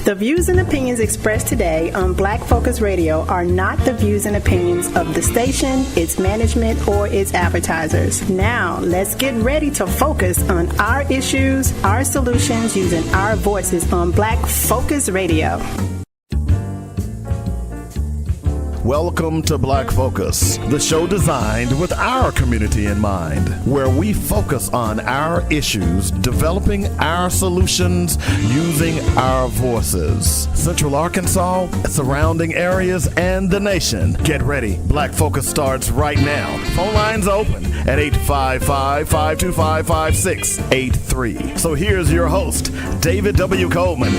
The views and opinions expressed today on Black Focus Radio are not the views and opinions of the station, its management, or its advertisers. Now, let's get ready to focus on our issues, our solutions, using our voices on Black Focus Radio. Welcome to Black Focus, the show designed with our community in mind, where we focus on our issues, developing our solutions, using our voices. Central Arkansas, surrounding areas, and the nation. Get ready. Black Focus starts right now. Phone lines open at 855-525-5683. So here's your host, David W. Coleman.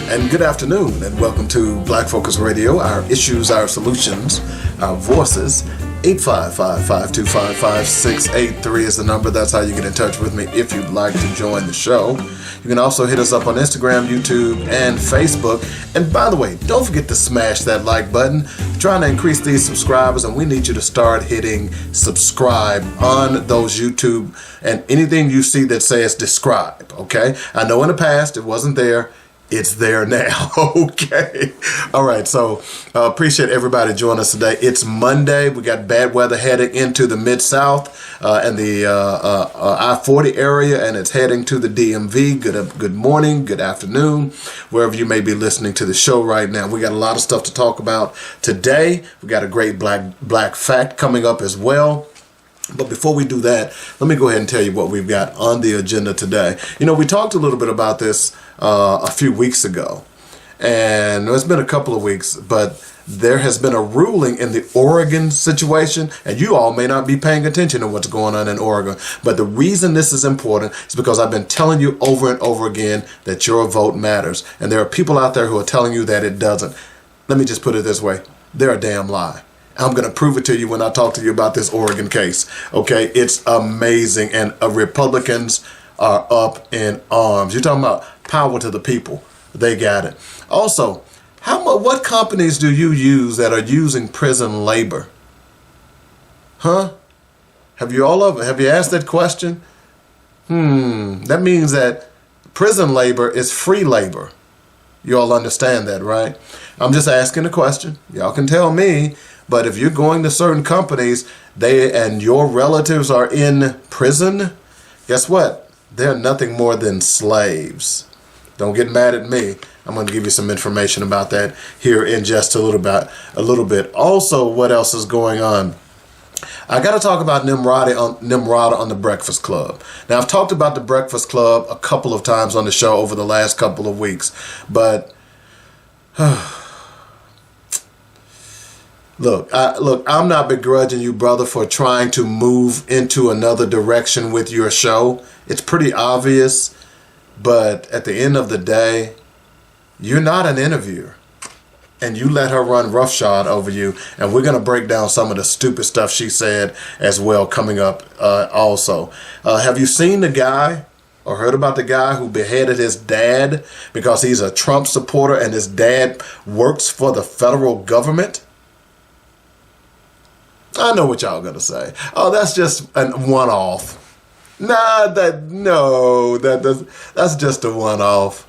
And good afternoon, and welcome to Black Focus Radio, our issues, our solutions, our voices. 855-525-5683 is the number. That's how you get in touch with me if you'd like to join the show. You can also hit us up on Instagram, YouTube, and Facebook. And by the way, don't forget to smash that like button. We're trying to increase these subscribers, and we need you to start hitting subscribe on those YouTube and anything you see that says describe, okay? I know in the past it wasn't there. It's there now. Okay. All right. So appreciate everybody joining us today. It's Monday. We got bad weather heading into the Mid-South and the I-40 area, and it's heading to the DMV. Good morning, good afternoon, wherever you may be listening to the show right now. We got a lot of stuff to talk about today. We got a great black fact coming up as well. But before we do that, let me go ahead and tell you what we've got on the agenda today. You know, we talked a little bit about this a few weeks ago, and it's been a couple of weeks, but there has been a ruling in the Oregon situation, and you all may not be paying attention to what's going on in Oregon. But the reason this is important is because I've been telling you over and over again that your vote matters, and there are people out there who are telling you that it doesn't. Let me just put it this way. They're a damn lie. I'm going to prove it to you when I talk to you about this Oregon case. Okay, it's amazing, and Republicans are up in arms. You're talking about power to the people. They got it. Also, what companies do you use that are using prison labor? Huh? Have you asked that question? That means that prison labor is free labor. You all understand that, right? I'm just asking a question. Y'all can tell me. But if you're going to certain companies, and your relatives are in prison, guess what? They're nothing more than slaves. Don't get mad at me. I'm going to give you some information about that here in just a little bit. Also, what else is going on? I got to talk about Nimarata on the Breakfast Club. Now, I've talked about the Breakfast Club a couple of times on the show over the last couple of weeks, but Look, I'm not begrudging you, brother, for trying to move into another direction with your show. It's pretty obvious, but at the end of the day, you're not an interviewer. And you let her run roughshod over you, and we're going to break down some of the stupid stuff she said as well coming up also. Have you seen the guy or heard about the guy who beheaded his dad because he's a Trump supporter and his dad works for the federal government? I know what y'all gonna say. Oh, that's just a one-off. That's just a one-off.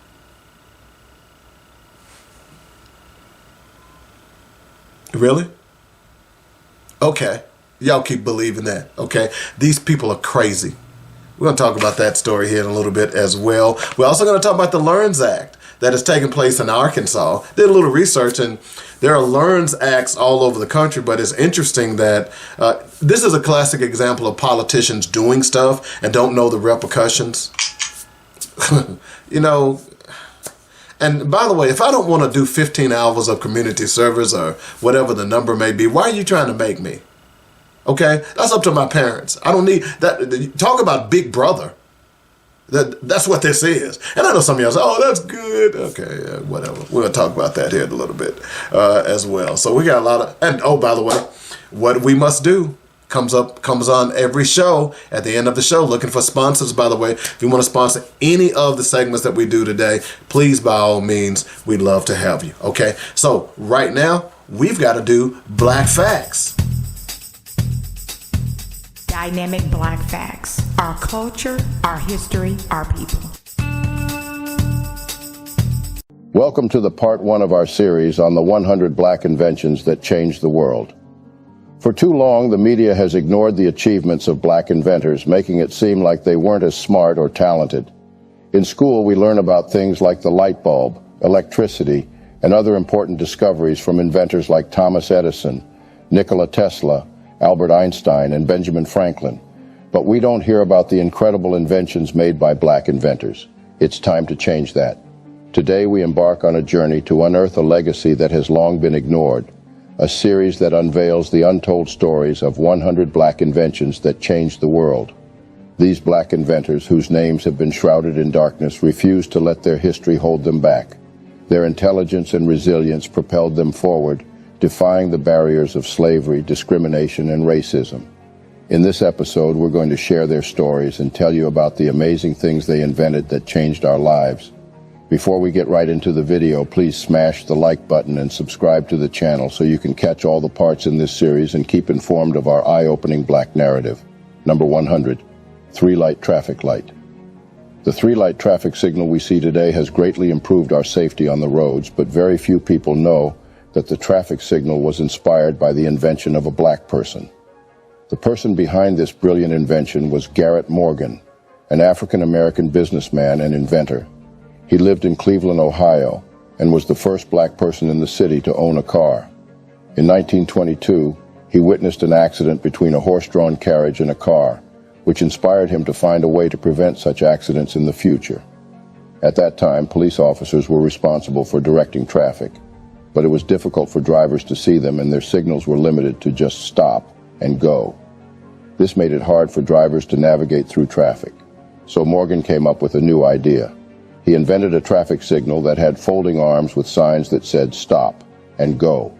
Really? Okay. Y'all keep believing that, okay? These people are crazy. We're going to talk about that story here in a little bit as well. We're also going to talk about the LEARNS Act that is taking place in Arkansas. Did a little research, and there are LEARNS Acts all over the country, but it's interesting that this is a classic example of politicians doing stuff and don't know the repercussions. You know, and by the way, if I don't want to do 15 hours of community service or whatever the number may be, why are you trying to make me? Okay, that's up to my parents. I don't need that. Talk about Big Brother. That's what this is. And I know some of y'all say, oh, that's good. Okay, whatever. We're going to talk about that here in a little bit as well. So we got a lot of, and oh, by the way, what we must do comes on every show at the end of the show. Looking for sponsors, by the way. If you want to sponsor any of the segments that we do today, please, by all means, we'd love to have you. Okay, so right now, we've got to do Black Facts. Dynamic Black Facts. Our culture, our history, our people. Welcome to the part one of our series on the 100 black inventions that changed the world. For too long, the media has ignored the achievements of black inventors, making it seem like they weren't as smart or talented. In school, we learn about things like the light bulb, electricity, and other important discoveries from inventors like Thomas Edison, Nikola Tesla, Albert Einstein, and Benjamin Franklin. But we don't hear about the incredible inventions made by black inventors. It's time to change that. Today we embark on a journey to unearth a legacy that has long been ignored, a series that unveils the untold stories of 100 black inventions that changed the world. These black inventors, whose names have been shrouded in darkness, refused to let their history hold them back. Their intelligence and resilience propelled them forward, defying the barriers of slavery, discrimination, and racism. In this episode, we're going to share their stories and tell you about the amazing things they invented that changed our lives. Before we get right into the video, please smash the like button and subscribe to the channel so you can catch all the parts in this series and keep informed of our eye-opening black narrative. Number 100, 3-light traffic light. The 3-light traffic signal we see today has greatly improved our safety on the roads, but very few people know that the traffic signal was inspired by the invention of a black person. The person behind this brilliant invention was Garrett Morgan, an African-American businessman and inventor. He lived in Cleveland, Ohio, and was the first black person in the city to own a car. In 1922, he witnessed an accident between a horse-drawn carriage and a car, which inspired him to find a way to prevent such accidents in the future. At that time, police officers were responsible for directing traffic, but it was difficult for drivers to see them, and their signals were limited to just stop and go. This made it hard for drivers to navigate through traffic. So Morgan came up with a new idea. He invented a traffic signal that had folding arms with signs that said stop and go.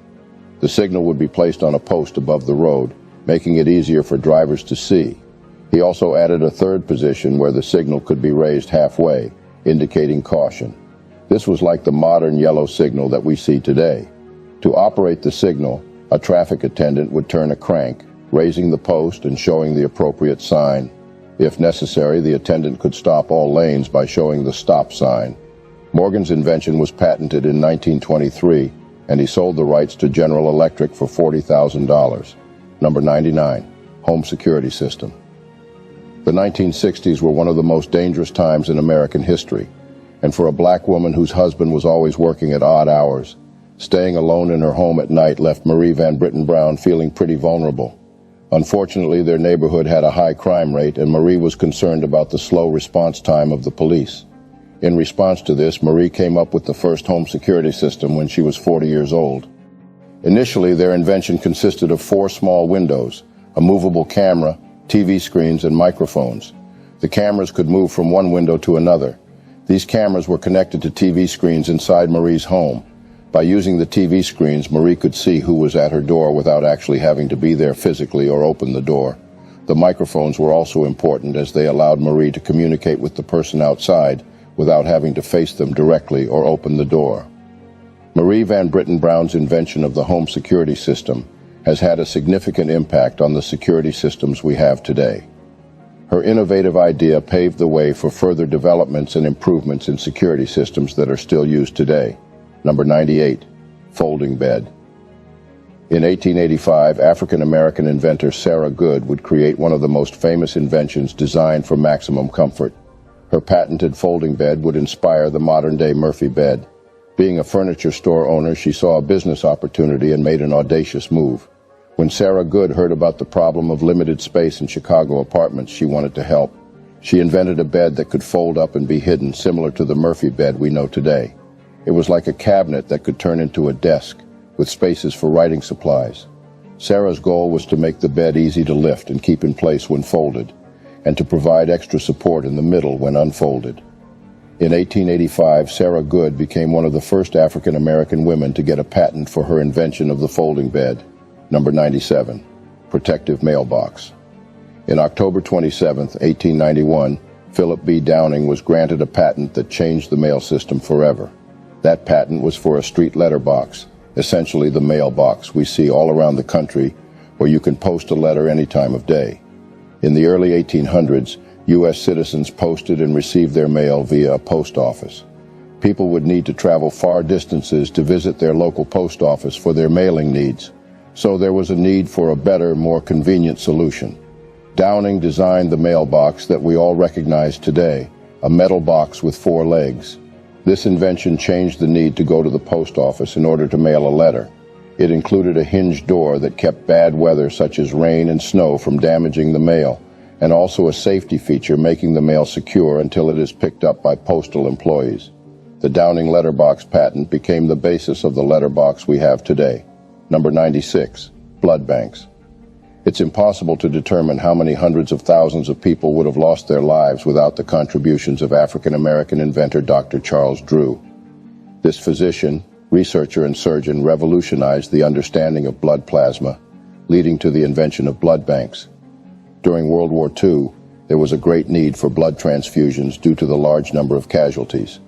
The signal would be placed on a post above the road, making it easier for drivers to see. He also added a third position where the signal could be raised halfway, indicating caution. This was like the modern yellow signal that we see today. To operate the signal, a traffic attendant would turn a crank, raising the post and showing the appropriate sign. If necessary, the attendant could stop all lanes by showing the stop sign. Morgan's invention was patented in 1923, and he sold the rights to General Electric for $40,000. Number 99, home security system. The 1960s were one of the most dangerous times in American history, and for a black woman whose husband was always working at odd hours, staying alone in her home at night left Marie Van Britten Brown feeling pretty vulnerable. Unfortunately, their neighborhood had a high crime rate, and Marie was concerned about the slow response time of the police. In response to this, Marie came up with the first home security system when she was 40 years old. Initially, their invention consisted of 4 small windows, a movable camera, TV screens, and microphones. The cameras could move from one window to another. These cameras were connected to TV screens inside Marie's home. By using the TV screens, Marie could see who was at her door without actually having to be there physically or open the door. The microphones were also important as they allowed Marie to communicate with the person outside without having to face them directly or open the door. Marie Van Britten Brown's invention of the home security system has had a significant impact on the security systems we have today. Her innovative idea paved the way for further developments and improvements in security systems that are still used today. Number 98, folding bed. In 1885, African-American inventor Sarah Good would create one of the most famous inventions designed for maximum comfort. Her patented folding bed would inspire the modern-day Murphy bed. Being a furniture store owner, she saw a business opportunity and made an audacious move. When Sarah Good heard about the problem of limited space in Chicago apartments, she wanted to help. She invented a bed that could fold up and be hidden, similar to the Murphy bed we know today. It was like a cabinet that could turn into a desk, with spaces for writing supplies. Sarah's goal was to make the bed easy to lift and keep in place when folded, and to provide extra support in the middle when unfolded. In 1885, Sarah Good became one of the first African-American women to get a patent for her invention of the folding bed. Number 97, protective mailbox. In October 27, 1891, Philip B. Downing was granted a patent that changed the mail system forever. That patent was for a street letterbox, essentially the mailbox we see all around the country, where you can post a letter any time of day. In the early 1800s, U.S. citizens posted and received their mail via a post office. People would need to travel far distances to visit their local post office for their mailing needs, so there was a need for a better, more convenient solution. Downing designed the mailbox that we all recognize today, a metal box with 4 legs. This invention changed the need to go to the post office in order to mail a letter. It included a hinged door that kept bad weather such as rain and snow from damaging the mail, and also a safety feature making the mail secure until it is picked up by postal employees. The Downing letterbox patent became the basis of the letterbox we have today. Number 96, blood banks. It's impossible to determine how many hundreds of thousands of people would have lost their lives without the contributions of African-American inventor Dr. Charles Drew. This physician, researcher, and surgeon revolutionized the understanding of blood plasma, leading to the invention of blood banks. During World War II, there was a great need for blood transfusions due to the large number of casualties,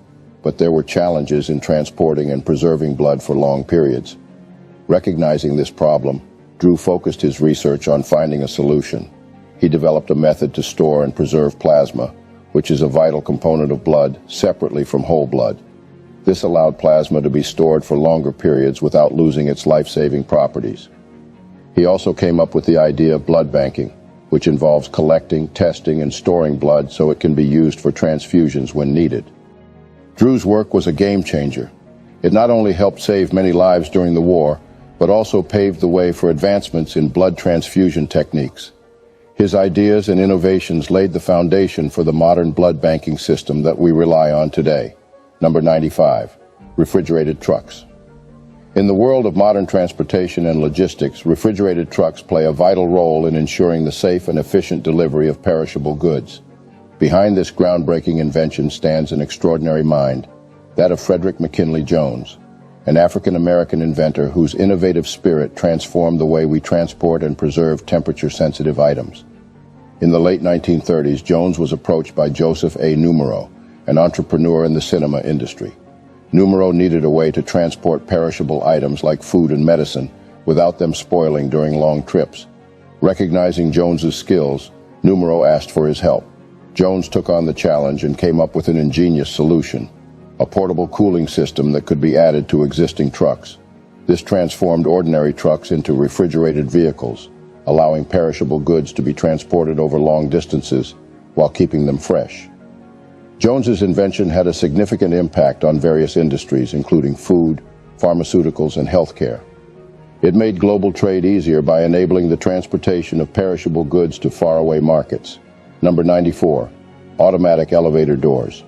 but there were challenges in transporting and preserving blood for long periods. Recognizing this problem, Drew focused his research on finding a solution. He developed a method to store and preserve plasma, which is a vital component of blood, separately from whole blood. This allowed plasma to be stored for longer periods without losing its life-saving properties. He also came up with the idea of blood banking, which involves collecting, testing, and storing blood so it can be used for transfusions when needed. Drew's work was a game changer. It not only helped save many lives during the war, but also paved the way for advancements in blood transfusion techniques. His ideas and innovations laid the foundation for the modern blood banking system that we rely on today. Number 95, refrigerated trucks. In the world of modern transportation and logistics, refrigerated trucks play a vital role in ensuring the safe and efficient delivery of perishable goods. Behind this groundbreaking invention stands an extraordinary mind, that of Frederick McKinley Jones, an African-American inventor whose innovative spirit transformed the way we transport and preserve temperature-sensitive items. In the late 1930s, Jones was approached by Joseph A. Numero, an entrepreneur in the cinema industry. Numero needed a way to transport perishable items like food and medicine without them spoiling during long trips. Recognizing Jones's skills, Numero asked for his help. Jones took on the challenge and came up with an ingenious solution, a portable cooling system that could be added to existing trucks. This transformed ordinary trucks into refrigerated vehicles, allowing perishable goods to be transported over long distances while keeping them fresh. Jones's invention had a significant impact on various industries, including food, pharmaceuticals, and healthcare. It made global trade easier by enabling the transportation of perishable goods to faraway markets. Number 94, automatic elevator doors.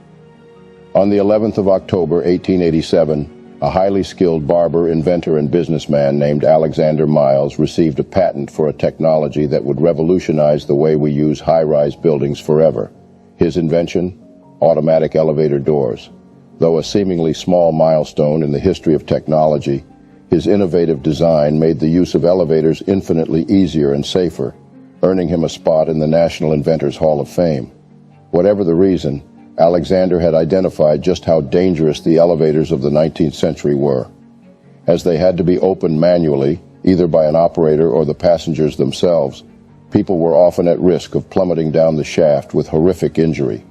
On the 11th of October, 1887, a highly skilled barber, inventor, and businessman named Alexander Miles received a patent for a technology that would revolutionize the way we use high-rise buildings forever. His invention? Automatic elevator doors. Though a seemingly small milestone in the history of technology, his innovative design made the use of elevators infinitely easier and safer, earning him a spot in the National Inventors Hall of Fame. Whatever the reason, Alexander had identified just how dangerous the elevators of the 19th century were. As they had to be opened manually, either by an operator or the passengers themselves, people were often at risk of plummeting down the shaft with horrific injury.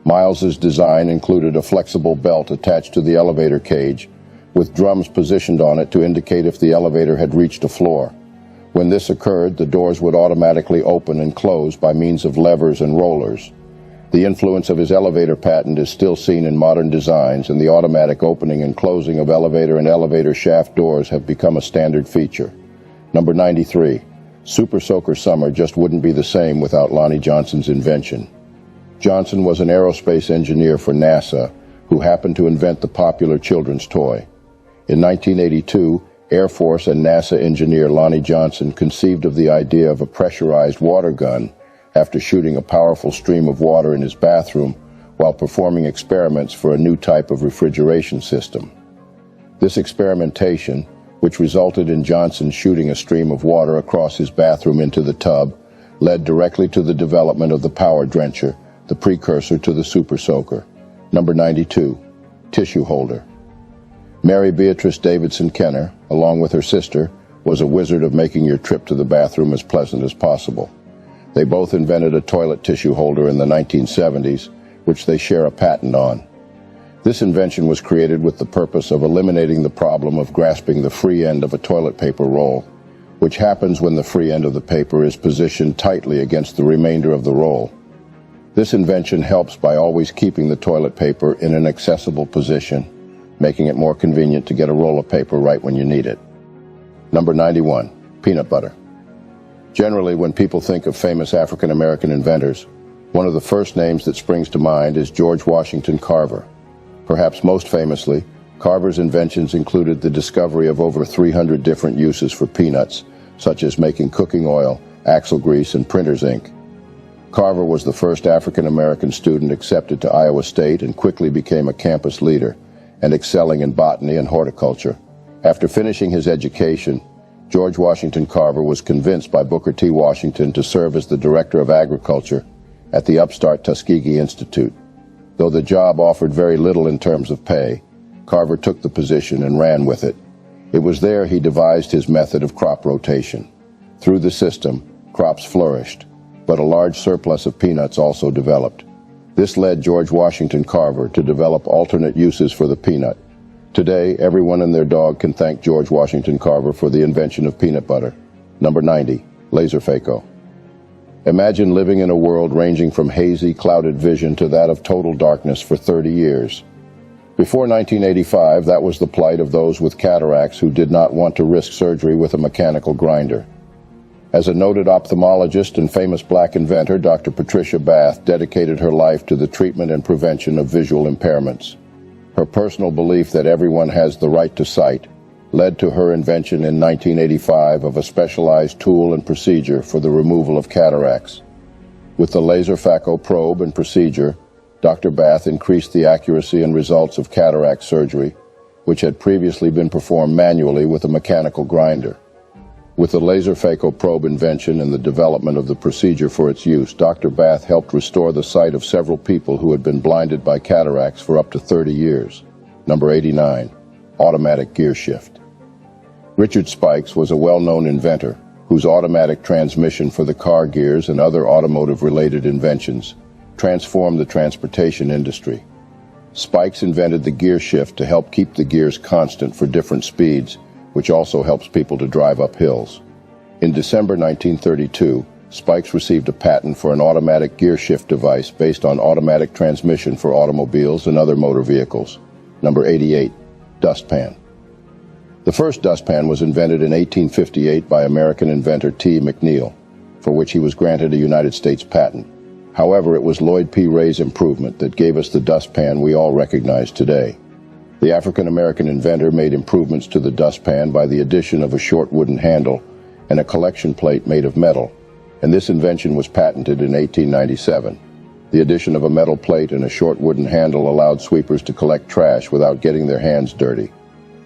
Miles's design included a flexible belt attached to the elevator cage, with drums positioned on it to indicate if the elevator had reached a floor. When this occurred, the doors would automatically open and close by means of levers and rollers. The influence of his elevator patent is still seen in modern designs, and the automatic opening and closing of elevator and elevator shaft doors have become a standard feature. Number 93. Super Soaker Summer just wouldn't be the same without Lonnie Johnson's invention. Johnson was an aerospace engineer for NASA who happened to invent the popular children's toy. In 1982, Air Force and NASA engineer Lonnie Johnson conceived of the idea of a pressurized water gun after shooting a powerful stream of water in his bathroom while performing experiments for a new type of refrigeration system. This experimentation, which resulted in Johnson shooting a stream of water across his bathroom into the tub, led directly to the development of the power drencher, the precursor to the Super Soaker. Number 92, tissue holder. Mary Beatrice Davidson Kenner, along with her sister, was a wizard of making your trip to the bathroom as pleasant as possible. They both invented a toilet tissue holder in the 1970s, which they share a patent on. This invention was created with the purpose of eliminating the problem of grasping the free end of a toilet paper roll, which happens when the free end of the paper is positioned tightly against the remainder of the roll. This invention helps by always keeping the toilet paper in an accessible position, making it more convenient to get a roll of paper right when you need it. Number 91, peanut butter. Generally, when people think of famous African American inventors, one of the first names that springs to mind is George Washington Carver. Perhaps most famously, Carver's inventions included the discovery of over 300 different uses for peanuts, such as making cooking oil, axle grease, and printer's ink. Carver was the first African American student accepted to Iowa State and quickly became a campus leader and excelling in botany and horticulture. After finishing his education, George Washington Carver was convinced by Booker T. Washington to serve as the Director of Agriculture at the upstart Tuskegee Institute. Though the job offered very little in terms of pay, Carver took the position and ran with it. It was there he devised his method of crop rotation. Through the system, crops flourished, but a large surplus of peanuts also developed. This led George Washington Carver to develop alternate uses for the peanut. Today, everyone and their dog can thank George Washington Carver for the invention of peanut butter. Number 90, laser phaco. Imagine living in a world ranging from hazy, clouded vision to that of total darkness for 30 years. Before 1985, that was the plight of those with cataracts who did not want to risk surgery with a mechanical grinder. As a noted ophthalmologist and famous black inventor, Dr. Patricia Bath dedicated her life to the treatment and prevention of visual impairments. Her personal belief that everyone has the right to sight led to her invention in 1985 of a specialized tool and procedure for the removal of cataracts. With the laser phaco probe and procedure, Dr. Bath increased the accuracy and results of cataract surgery, which had previously been performed manually with a mechanical grinder. With the laser phaco probe invention and the development of the procedure for its use, Dr. Bath helped restore the sight of several people who had been blinded by cataracts for up to 30 years. Number 89, automatic gear shift. Richard Spikes was a well-known inventor whose automatic transmission for the car gears and other automotive-related inventions transformed the transportation industry. Spikes invented the gear shift to help keep the gears constant for different speeds, which also helps people to drive up hills. In December 1932, Spikes received a patent for an automatic gear shift device based on automatic transmission for automobiles and other motor vehicles. Number 88, dustpan. The first dustpan was invented in 1858 by American inventor T. McNeil, for which he was granted a United States patent. However, it was Lloyd P. Ray's improvement that gave us the dustpan we all recognize today. The African-American inventor made improvements to the dustpan by the addition of a short wooden handle and a collection plate made of metal, and this invention was patented in 1897. The addition of a metal plate and a short wooden handle allowed sweepers to collect trash without getting their hands dirty.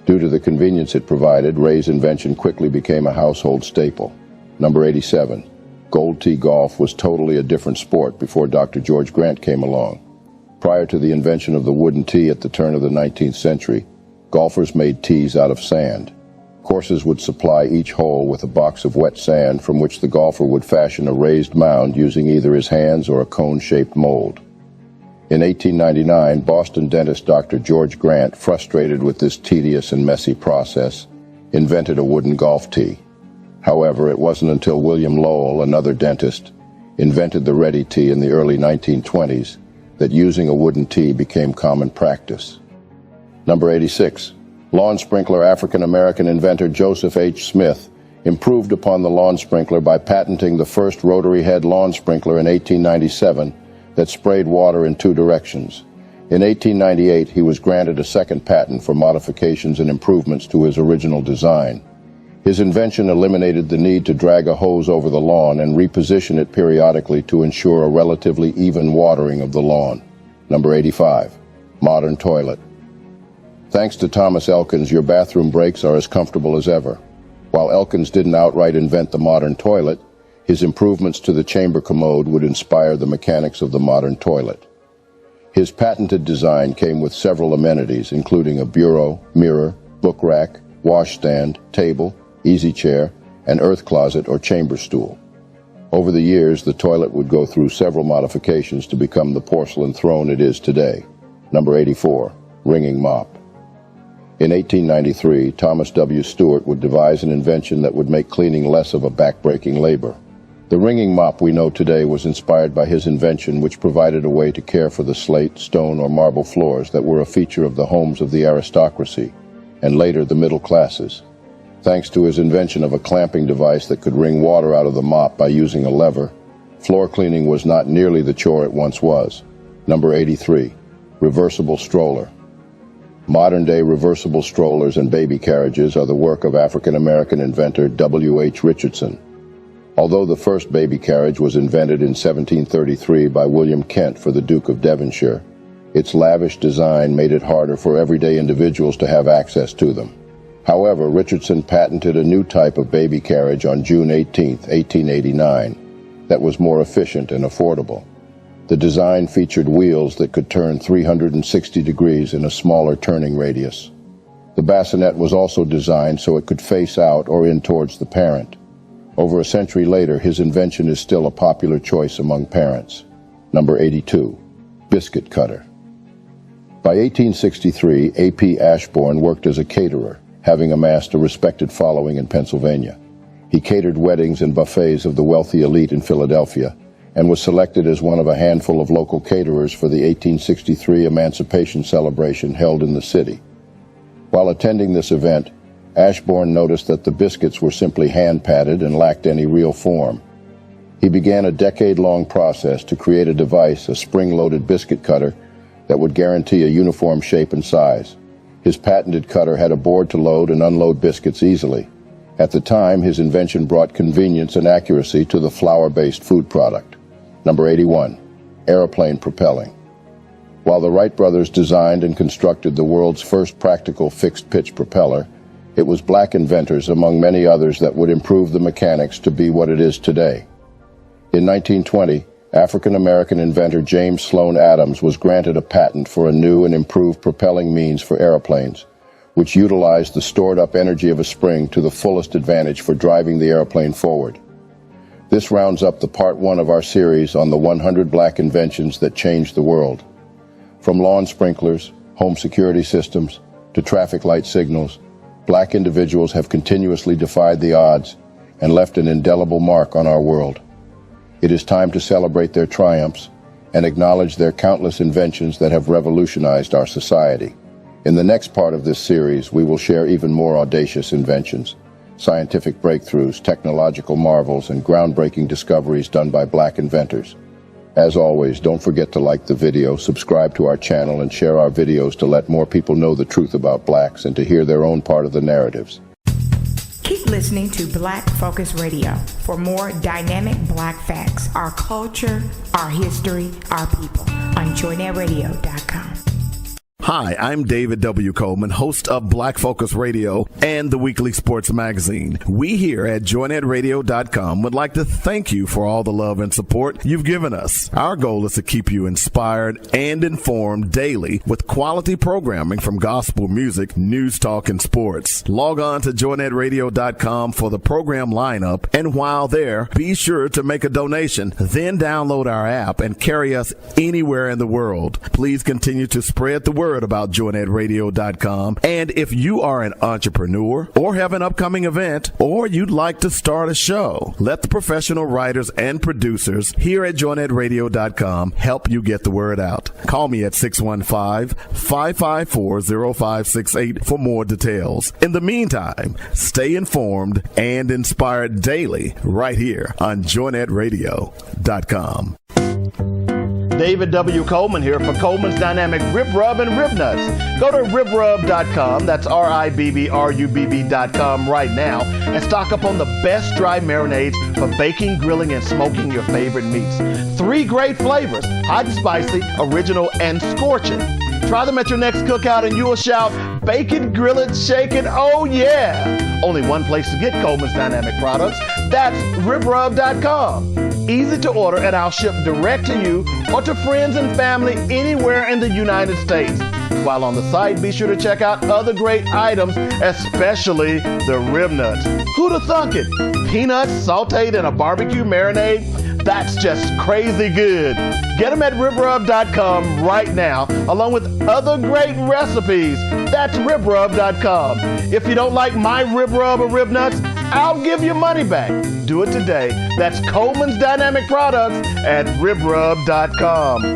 Due to the convenience it provided, Ray's invention quickly became a household staple. Number 87. Gold tee golf was totally a different sport before Dr. George Grant came along. Prior to the invention of the wooden tee at the turn of the 19th century, golfers made tees out of sand. Courses would supply each hole with a box of wet sand from which the golfer would fashion a raised mound using either his hands or a cone-shaped mold. In 1899, Boston dentist Dr. George Grant, frustrated with this tedious and messy process, invented a wooden golf tee. However, it wasn't until William Lowell, another dentist, invented the ready tee in the early 1920s that using a wooden tee became common practice. Number 86. Lawn sprinkler African-American inventor Joseph H. Smith improved upon the lawn sprinkler by patenting the first rotary head lawn sprinkler in 1897 that sprayed water in two directions. In 1898, he was granted a second patent for modifications and improvements to his original design. His invention eliminated the need to drag a hose over the lawn and reposition it periodically to ensure a relatively even watering of the lawn. Number 85. Modern toilet. Thanks to Thomas Elkins, your bathroom breaks are as comfortable as ever. While Elkins didn't outright invent the modern toilet, his improvements to the chamber commode would inspire the mechanics of the modern toilet. His patented design came with several amenities, including a bureau, mirror, book rack, washstand, table, easy chair, and earth closet or chamber stool. Over the years, the toilet would go through several modifications to become the porcelain throne it is today. Number 84, ringing mop. In 1893, Thomas W. Stewart would devise an invention that would make cleaning less of a back-breaking labor. The ringing mop we know today was inspired by his invention, which provided a way to care for the slate, stone, or marble floors that were a feature of the homes of the aristocracy, and later the middle classes. Thanks to his invention of a clamping device that could wring water out of the mop by using a lever, floor cleaning was not nearly the chore it once was. Number 83, reversible stroller. Modern-day reversible strollers and baby carriages are the work of African-American inventor W.H. Richardson. Although the first baby carriage was invented in 1733 by William Kent for the Duke of Devonshire, its lavish design made it harder for everyday individuals to have access to them. However, Richardson patented a new type of baby carriage on June 18, 1889, that was more efficient and affordable. The design featured wheels that could turn 360 degrees in a smaller turning radius. The bassinet was also designed so it could face out or in towards the parent. Over a century later, his invention is still a popular choice among parents. Number 82, biscuit cutter. By 1863, A.P. Ashbourne worked as a caterer, having amassed a respected following in Pennsylvania. He catered weddings and buffets of the wealthy elite in Philadelphia, and was selected as one of a handful of local caterers for the 1863 Emancipation celebration held in the city. While attending this event, Ashbourne noticed that the biscuits were simply hand-patted and lacked any real form. He began a decade-long process to create a device, a spring-loaded biscuit cutter, that would guarantee a uniform shape and size. His patented cutter had a board to load and unload biscuits easily. At the time, his invention brought convenience and accuracy to the flour-based food product. Number 81, airplane propelling. While the Wright brothers designed and constructed the world's first practical fixed-pitch propeller, it was black inventors, among many others, that would improve the mechanics to be what it is today. In 1920, African-American inventor James Sloan Adams was granted a patent for a new and improved propelling means for airplanes, which utilized the stored-up energy of a spring to the fullest advantage for driving the airplane forward. This rounds up the part 1 of our series on the 100 black inventions that changed the world. From lawn sprinklers, home security systems, to traffic light signals, black individuals have continuously defied the odds and left an indelible mark on our world. It is time to celebrate their triumphs and acknowledge their countless inventions that have revolutionized our society. In the next part of this series, we will share even more audacious inventions, scientific breakthroughs, technological marvels, and groundbreaking discoveries done by black inventors. As always, don't forget to like the video, subscribe to our channel, and share our videos to let more people know the truth about blacks and to hear their own part of the narratives. Keep listening to Black Focus Radio for more dynamic black facts, our culture, our history, our people on joynetradio.com. Hi, I'm David W. Coleman, host of Black Focus Radio and the weekly sports magazine. We here at joynetradio.com would like to thank you for all the love and support you've given us. Our goal is to keep you inspired and informed daily with quality programming from gospel music, news, talk, and sports. Log on to joynetradio.com for the program lineup, and while there, be sure to make a donation. Then download our app and carry us anywhere in the world. Please continue to spread the word about joynetradio.com. And if you are an entrepreneur or have an upcoming event or you'd like to start a show, let the professional writers and producers here at joynetradio.com help you get the word out. Call me at 615-554-0568 for more details. In the meantime, stay informed and inspired daily right here on joynetradio.com. David W. Coleman here for Coleman's Dynamic Rib Rub and Rib Nuts. Go to ribrub.com, that's RIBBRUBB.com right now, and stock up on the best dry marinades for baking, grilling, and smoking your favorite meats. 3 great flavors, hot and spicy, original, and scorching. Try them at your next cookout and you will shout, bake it, grill it, shake it, oh yeah! Only one place to get Coleman's Dynamic products, that's ribrub.com. Easy to order, and I'll ship direct to you or to friends and family anywhere in the United States. While on the site, be sure to check out other great items, especially the rib nuts. Who'da thunk it? Peanuts sauteed in a barbecue marinade? That's just crazy good. Get them at ribrub.com right now, along with other great recipes. That's ribrub.com. If you don't like my rib rub or rib nuts, I'll give you money back. Do it today. That's Coleman's Dynamic Products at ribrub.com.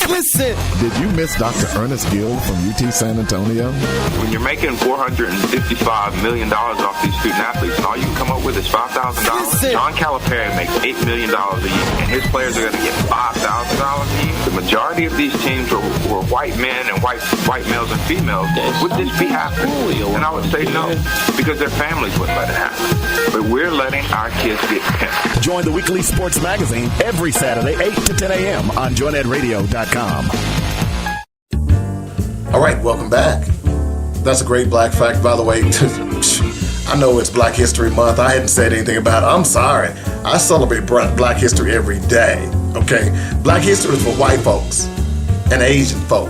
Listen. Did you miss Dr. Ernest Gill from UT San Antonio? When you're making $455 million off these student athletes, and all you can come up with is $5,000, John Calipari makes $8 million a year, and his players are going to get $5,000 a year. The majority of these teams were white men and white males and females. Would this be happening? And I would say no, because their families wouldn't let it happen. But we're letting our kids get pimped. Join the weekly sports magazine every Saturday, 8 to 10 a.m. on joynetradio.com. All right, welcome back. That's a great black fact, by the way. I know it's Black History Month. I hadn't said anything about it. I'm sorry. I celebrate Black History every day, okay? Black History is for white folks and Asian folk,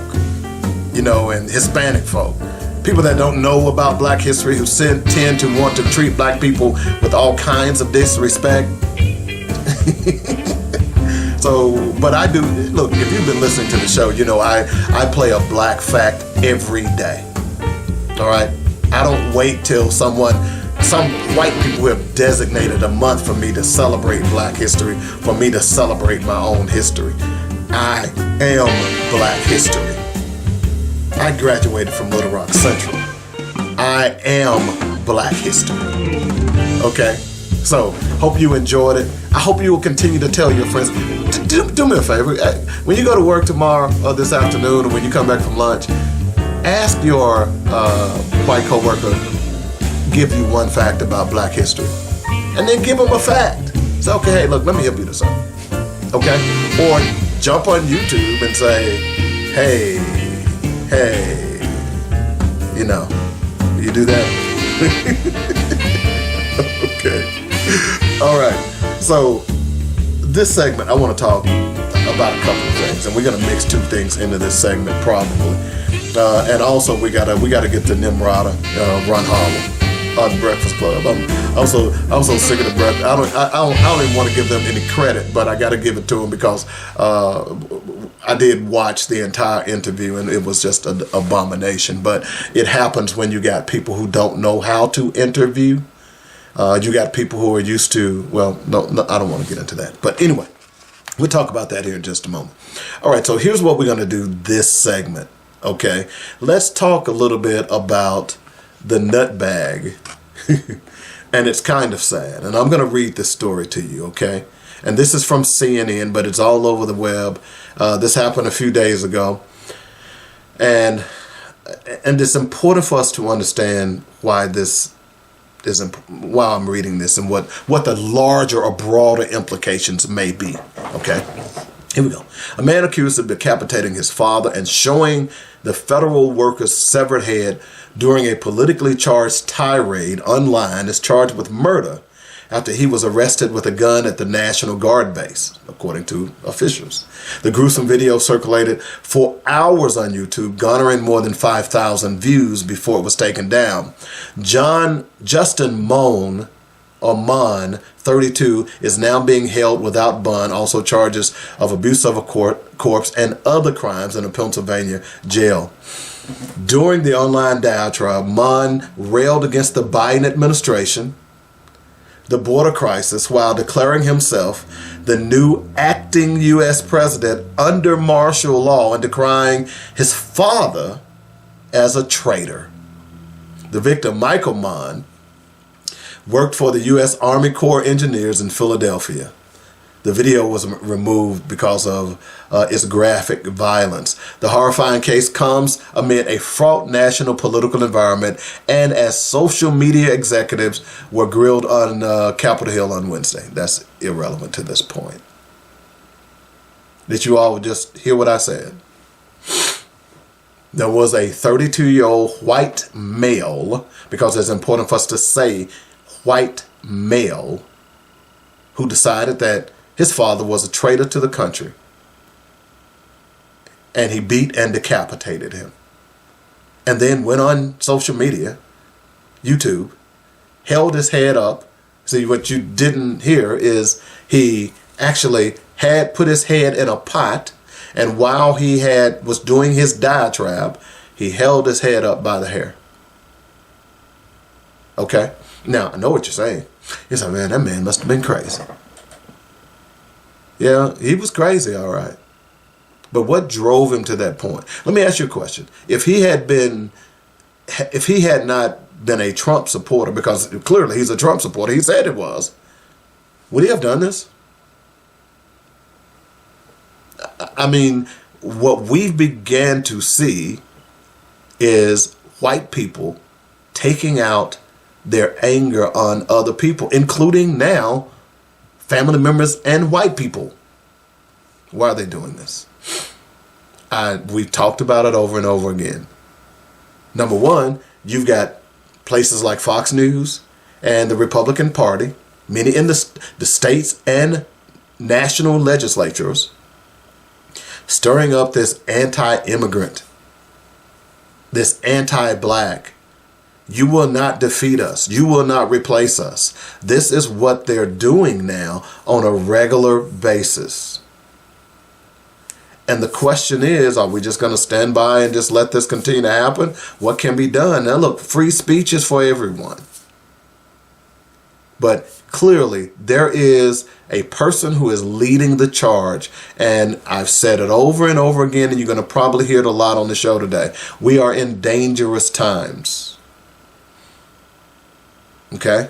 and Hispanic folk. People that don't know about Black history, who tend to want to treat black people with all kinds of disrespect. But I do, look, if you've been listening to the show, I play a black fact every day. All right? I don't wait till some white people who have designated a month for me to celebrate Black history, for me to celebrate my own history. I am Black history. I graduated from Little Rock Central. I am Black history. Okay? So, hope you enjoyed it. I hope you will continue to tell your friends. Do me a favor. When you go to work tomorrow or this afternoon, or when you come back from lunch, ask your white coworker, give you one fact about Black history. And then give them a fact. Say, okay, hey, look, let me help you to something. Okay? Or jump on YouTube and say, hey, you do that? Okay. All right. So this segment, I want to talk about a couple of things, and we're going to mix two things into this segment probably. And also we gotta get to Nimarata Randhawa on Breakfast Club. I'm also sick of the breath. I don't even want to give them any credit, but I got to give it to them because I did watch the entire interview and it was just an abomination. But it happens when you got people who don't know how to interview. You got people who are used to, well, no, I don't want to get into that. But anyway, we'll talk about that here in just a moment. All right, so here's what we're going to do this segment, okay? Let's talk a little bit about the nutbag. And it's kind of sad. And I'm going to read this story to you, okay? And this is from CNN, but it's all over the web. This happened a few days ago. And it's important for us to understand why I'm reading this and what the larger or broader implications may be. Okay, here we go. A man accused of decapitating his father and showing the federal worker's severed head during a politically charged tirade online is charged with murder after he was arrested with a gun at the National Guard base, according to officials. The gruesome video circulated for hours on YouTube, garnering more than 5,000 views before it was taken down. Justin Mon, 32, is now being held without bond, also charges of abuse of a corpse and other crimes in a Pennsylvania jail. During the online diatribe, Mon railed against the Biden administration, the border crisis, while declaring himself the new acting U.S. president under martial law and decrying his father as a traitor. The victim, Michael Mon, worked for the U.S. Army Corps of Engineers in Philadelphia. The video was removed because of its graphic violence. The horrifying case comes amid a fraught national political environment and as social media executives were grilled on Capitol Hill on Wednesday. That's irrelevant to this point. Did you all just hear what I said? There was a 32-year-old white male, because it's important for us to say white male, who decided that his father was a traitor to the country and he beat and decapitated him. And then went on social media, YouTube, held his head up. See, what you didn't hear is he actually had put his head in a pot, and while he was doing his diatribe, he held his head up by the hair. Okay? Now, I know what you're saying. You're saying, man, that man must have been crazy. Yeah, he was crazy, all right. But what drove him to that point? Let me ask you a question. If he had not been a Trump supporter, because clearly he's a Trump supporter, he said it was, would he have done this? I mean, what we've began to see is white people taking out their anger on other people, including now family members and white people. Why are they doing this? We've talked about it over and over again. Number one, you've got places like Fox News and the Republican Party, many in the states and national legislatures, stirring up this anti-immigrant, this anti-black. You will not defeat us. You will not replace us. This is what they're doing now on a regular basis. And the question is, are we just going to stand by and just let this continue to happen? What can be done? Now look, free speech is for everyone. But clearly there is a person who is leading the charge. And I've said it over and over again, and you're going to probably hear it a lot on the show today. We are in dangerous times. Okay?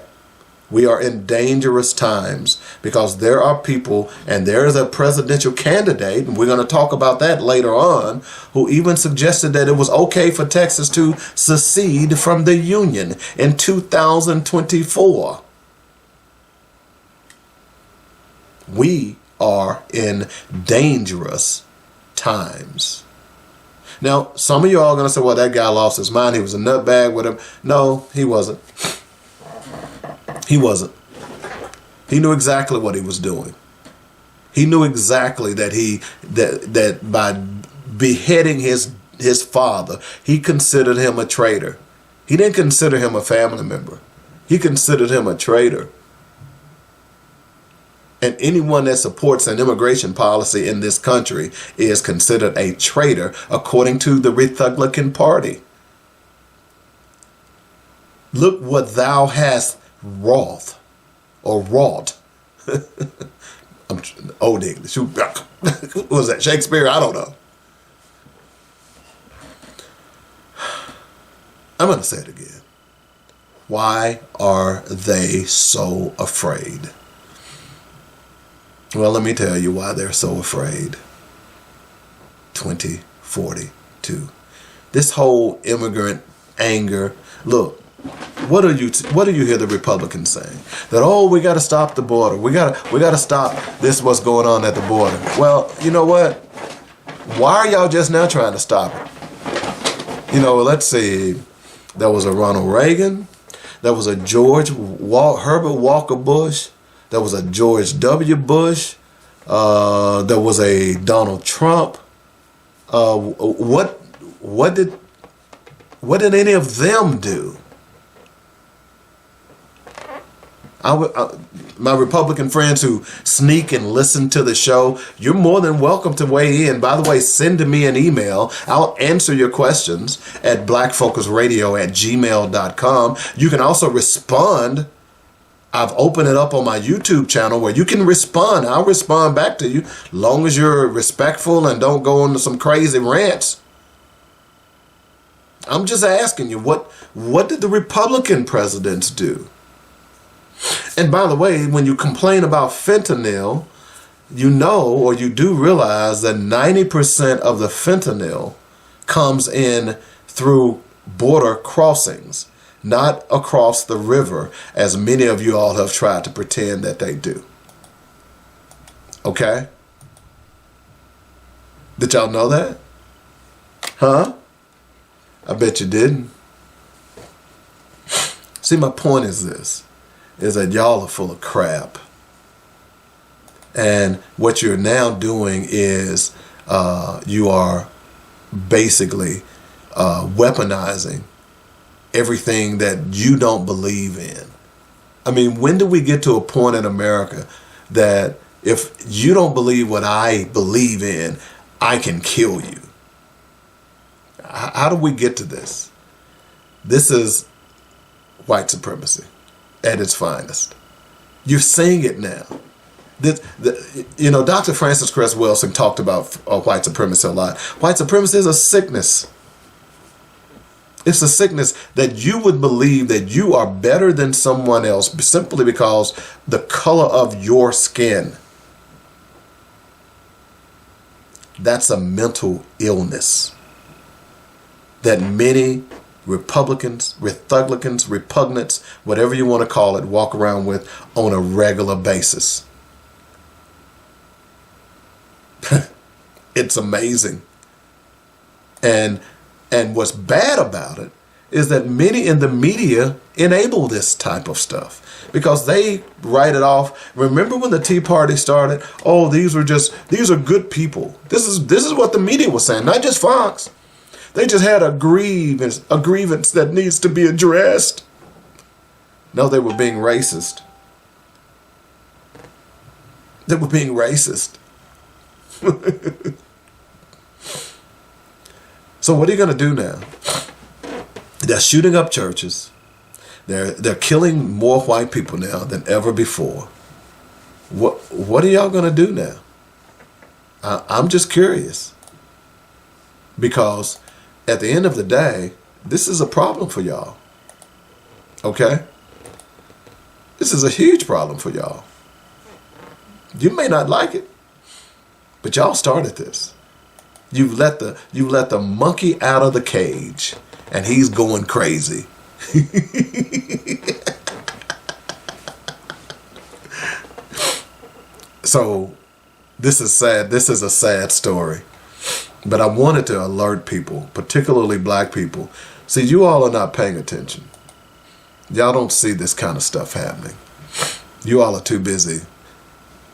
We are in dangerous times because there are people, and there is a presidential candidate, and we're going to talk about that later on, who even suggested that it was okay for Texas to secede from the Union in 2024. We are in dangerous times. Now, some of you all are going to say, well, that guy lost his mind. He was a nutbag with him. No, he wasn't. He wasn't. He knew exactly what he was doing. He knew exactly that by beheading his father, he considered him a traitor. He didn't consider him a family member. He considered him a traitor. And anyone that supports an immigration policy in this country is considered a traitor, according to the Rethuglicans party. Look what thou hast wrought. I'm old English. What was that, Shakespeare? I don't know. I'm going to say it again. Why are they so afraid? Well, let me tell you why they're so afraid. 2042. This whole immigrant anger. Look, what do you hear the Republicans saying? That, oh, we got to stop the border. We got to stop what's going on at the border. Well, you know what? Why are y'all just now trying to stop it? You know, let's see. There was a Ronald Reagan. There was a Herbert Walker Bush. There was a George W. Bush. There was a Donald Trump. What did any of them do? My Republican friends who sneak and listen to the show, you're more than welcome to weigh in. By the way, send me an email. I'll answer your questions at blackfocusradio@gmail.com. You can also respond. I've opened it up on my YouTube channel where you can respond. I'll respond back to you, long as you're respectful and don't go into some crazy rants. I'm just asking you, what did the Republican presidents do? And by the way, when you complain about fentanyl, you know, or you do realize that 90% of the fentanyl comes in through border crossings, not across the river, as many of you all have tried to pretend that they do. Okay? Did y'all know that? Huh? I bet you didn't. See, my point is this, is that y'all are full of crap. And what you're now doing is you are basically weaponizing everything that you don't believe in. I mean, when do we get to a point in America that if you don't believe what I believe in, I can kill you? How do we get to this? This is white supremacy at its finest. You're seeing it now. Dr. Francis Cress Welsing talked about white supremacy a lot. White supremacy is a sickness. It's a sickness that you would believe that you are better than someone else simply because the color of your skin. That's a mental illness that many Republicans, Rethuglicans, repugnants, whatever you want to call it, walk around with on a regular basis. It's amazing. And what's bad about it is that many in the media enable this type of stuff because they write it off. Remember when the Tea Party started? Oh, these are good people. This is what the media was saying, not just Fox. They just had a grievance that needs to be addressed. No, they were being racist. They were being racist. So what are you going to do now? They're shooting up churches. They're killing more white people now than ever before. What are y'all going to do now? I'm just curious. Because at the end of the day, this is a problem for y'all. Okay? This is a huge problem for y'all. You may not like it, but y'all started this. You've let the monkey out of the cage, and he's going crazy. So this is sad. This is a sad story. But I wanted to alert people, particularly black people. See, you all are not paying attention. Y'all don't see this kind of stuff happening. You all are too busy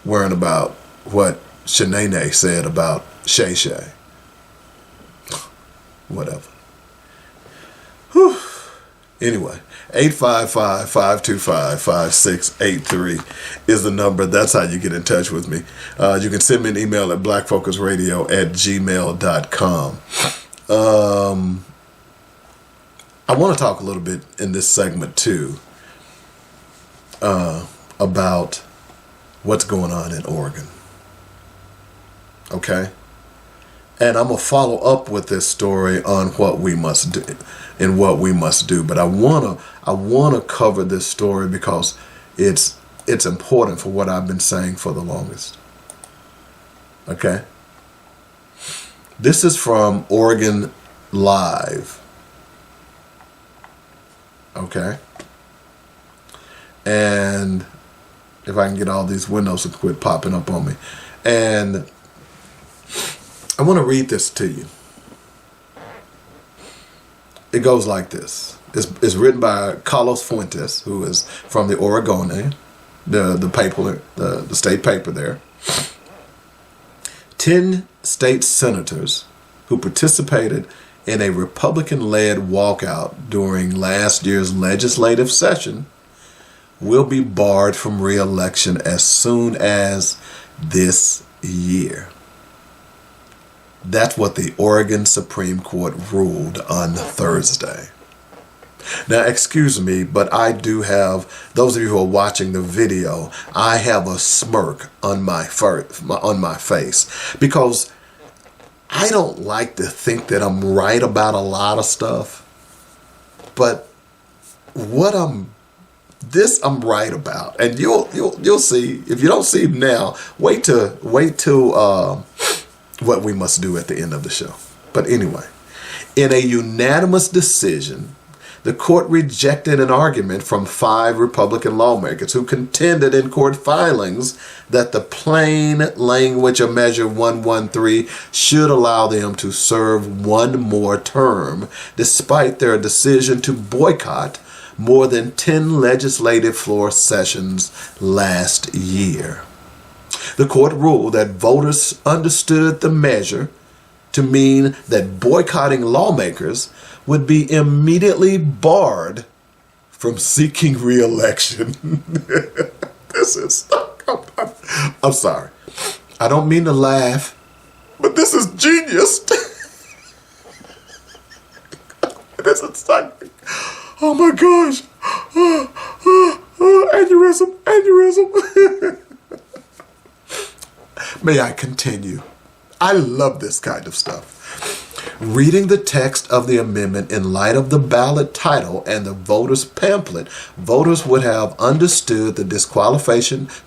worrying about what Shanae said about Shay. Whatever. Whew. Anyway, 855-525-5683 is the number. That's how you get in touch with me. You can send me an email at blackfocusradio@gmail.com. I want to talk a little bit in this segment too about what's going on in Oregon. Okay? And I'm going to follow up with this story on what we must do and what we must do. But I want to cover this story because it's important for what I've been saying for the longest. Okay? This is from Oregon Live. Okay? And if I can get all these windows to quit popping up on me. And I want to read this to you. It goes like this. It's written by Carlos Fuentes, who is from the Oregonian, the paper, the state paper there. 10 state senators who participated in a Republican-led walkout during last year's legislative session will be barred from re-election as soon as this year. That's what the Oregon Supreme Court ruled on Thursday. Now, excuse me, but I do have, those of you who are watching the video, I have a smirk on my face because I don't like to think that I'm right about a lot of stuff, but what I'm right about, and you'll see. If you don't see now, wait till what we must do at the end of the show. But anyway, in a unanimous decision, the court rejected an argument from 5 Republican lawmakers who contended in court filings that the plain language of Measure 113 should allow them to serve one more term, despite their decision to boycott more than 10 legislative floor sessions last year. The court ruled that voters understood the measure to mean that boycotting lawmakers would be immediately barred from seeking re-election. I'm sorry. I don't mean to laugh, but this is genius. This is like, oh my gosh. Aneurysm. May I continue? I love this kind of stuff. Reading the text of the amendment in light of the ballot title and the voters' pamphlet, voters would have understood the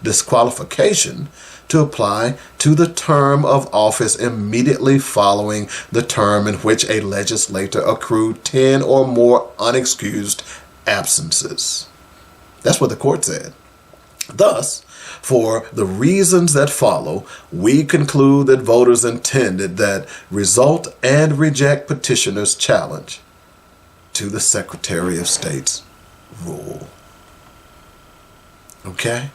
disqualification to apply to the term of office immediately following the term in which a legislator accrued 10 or more unexcused absences. That's what the court said. Thus, for the reasons that follow, we conclude that voters intended that result and reject petitioner's challenge to the Secretary of State's rule. Okay?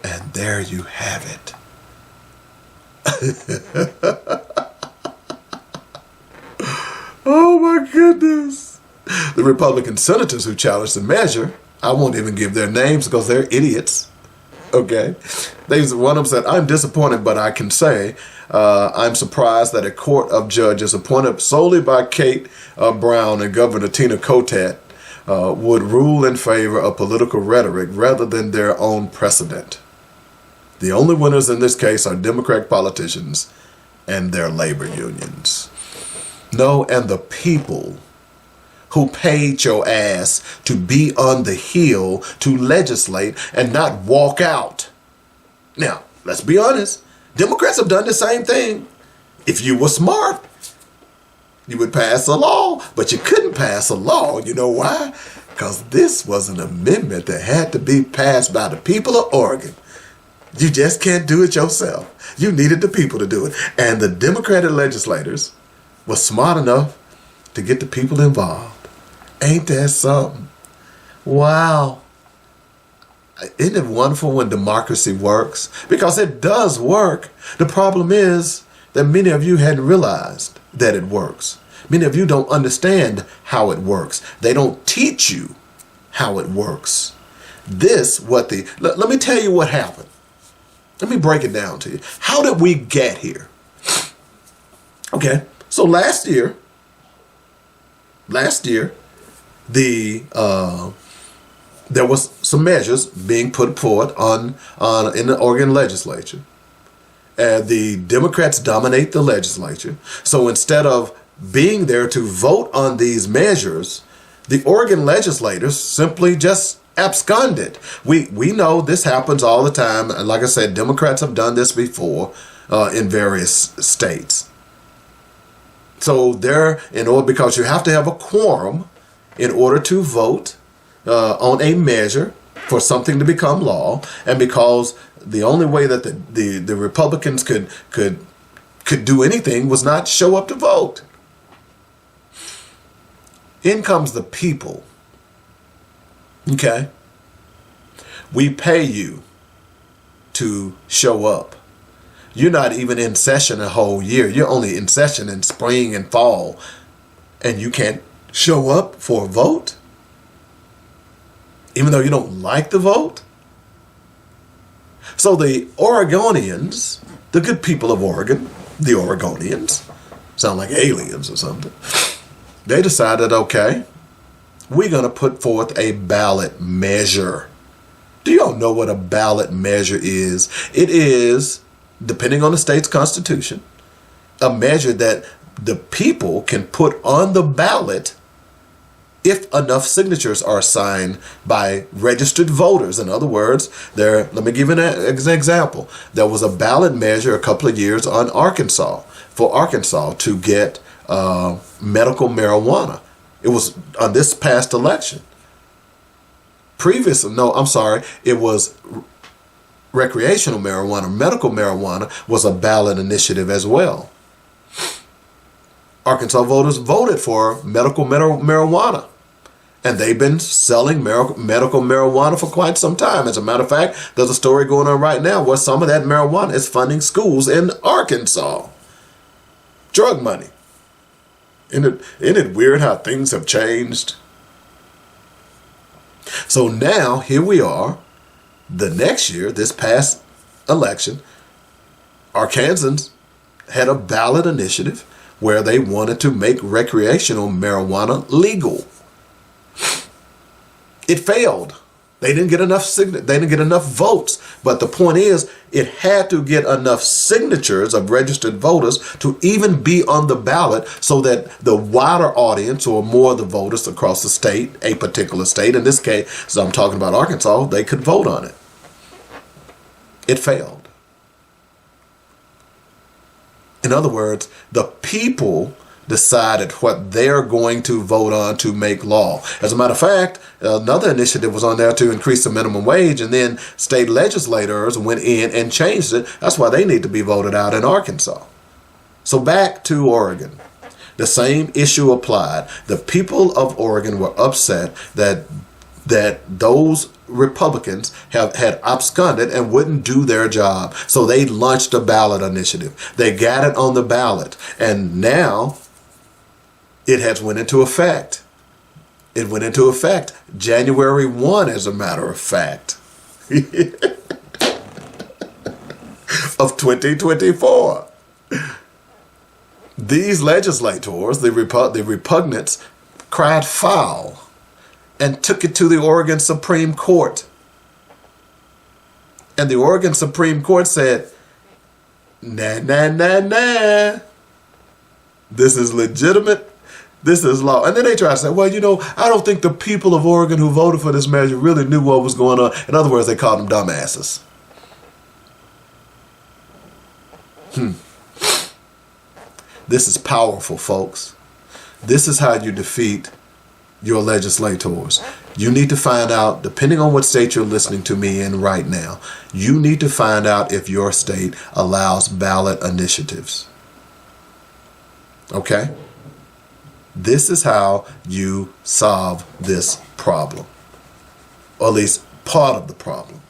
And there you have it. Oh my goodness. The Republican senators who challenged the measure, I won't even give their names because they're idiots. Okay. One of them said, I'm disappointed, but I can say I'm surprised that a court of judges appointed solely by Kate Brown and Governor Tina Kotat would rule in favor of political rhetoric rather than their own precedent. The only winners in this case are Democrat politicians and their labor unions. No, and the people who paid your ass to be on the Hill to legislate and not walk out. Now, let's be honest. Democrats have done the same thing. If you were smart, you would pass a law, but you couldn't pass a law. You know why? Because this was an amendment that had to be passed by the people of Oregon. You just can't do it yourself. You needed the people to do it. And the Democratic legislators were smart enough to get the people involved. Ain't that something? Wow. Isn't it wonderful when democracy works? Because it does work. The problem is that many of you hadn't realized that it works. Many of you don't understand how it works. They don't teach you how it works. Let me tell you what happened. Let me break it down to you. How did we get here? Okay, so last year, there was some measures being put forth in the Oregon legislature. And the Democrats dominate the legislature. So instead of being there to vote on these measures, the Oregon legislators simply just absconded. We know this happens all the time. And like I said, Democrats have done this before in various states. So because you have to have a quorum in order to vote on a measure for something to become law, and because the only way that the Republicans could do anything was not show up to vote. In comes the people. Okay? We pay you to show up. You're not even in session a whole year. You're only in session in spring and fall. And you can't show up for a vote? Even though you don't like the vote? So the Oregonians, the good people of Oregon, the Oregonians, sound like aliens or something, they decided, okay, we're going to put forth a ballot measure. Do y'all know what a ballot measure is? It is, depending on the state's constitution, a measure that the people can put on the ballot if enough signatures are signed by registered voters. In other words, let me give you an example. There was a ballot measure a couple of years on Arkansas, for Arkansas to get medical marijuana. It was on this past election. It was recreational marijuana. Medical marijuana was a ballot initiative as well. Arkansas voters voted for medical marijuana. And they've been selling medical marijuana for quite some time. As a matter of fact, there's a story going on right now where some of that marijuana is funding schools in Arkansas. Drug money. Isn't it weird how things have changed? So now, here we are, the next year, this past election, Arkansans had a ballot initiative where they wanted to make recreational marijuana legal. It failed. They didn't get enough votes. But the point is, it had to get enough signatures of registered voters to even be on the ballot so that the wider audience or more of the voters across the state, a particular state, in this case, so I'm talking about Arkansas, they could vote on it. It failed. In other words, the people decided what they're going to vote on to make law. As a matter of fact, another initiative was on there to increase the minimum wage, and then state legislators went in and changed it. That's why they need to be voted out in Arkansas. So back to Oregon. The same issue applied. The people of Oregon were upset that those Republicans had absconded and wouldn't do their job. So they launched a ballot initiative. They got it on the ballot. And now it has went into effect. It went into effect January 1, as a matter of fact, of 2024. These legislators, the repugnants, cried foul and took it to the Oregon Supreme Court. And the Oregon Supreme Court said, nah. This is legitimate. This is law. And then they try to say, well, I don't think the people of Oregon who voted for this measure really knew what was going on. In other words, they called them dumbasses. This is powerful, folks. This is how you defeat your legislators. You need to find out, depending on what state you're listening to me in right now, you need to find out if your state allows ballot initiatives. Okay? This is how you solve this problem, or at least part of the problem.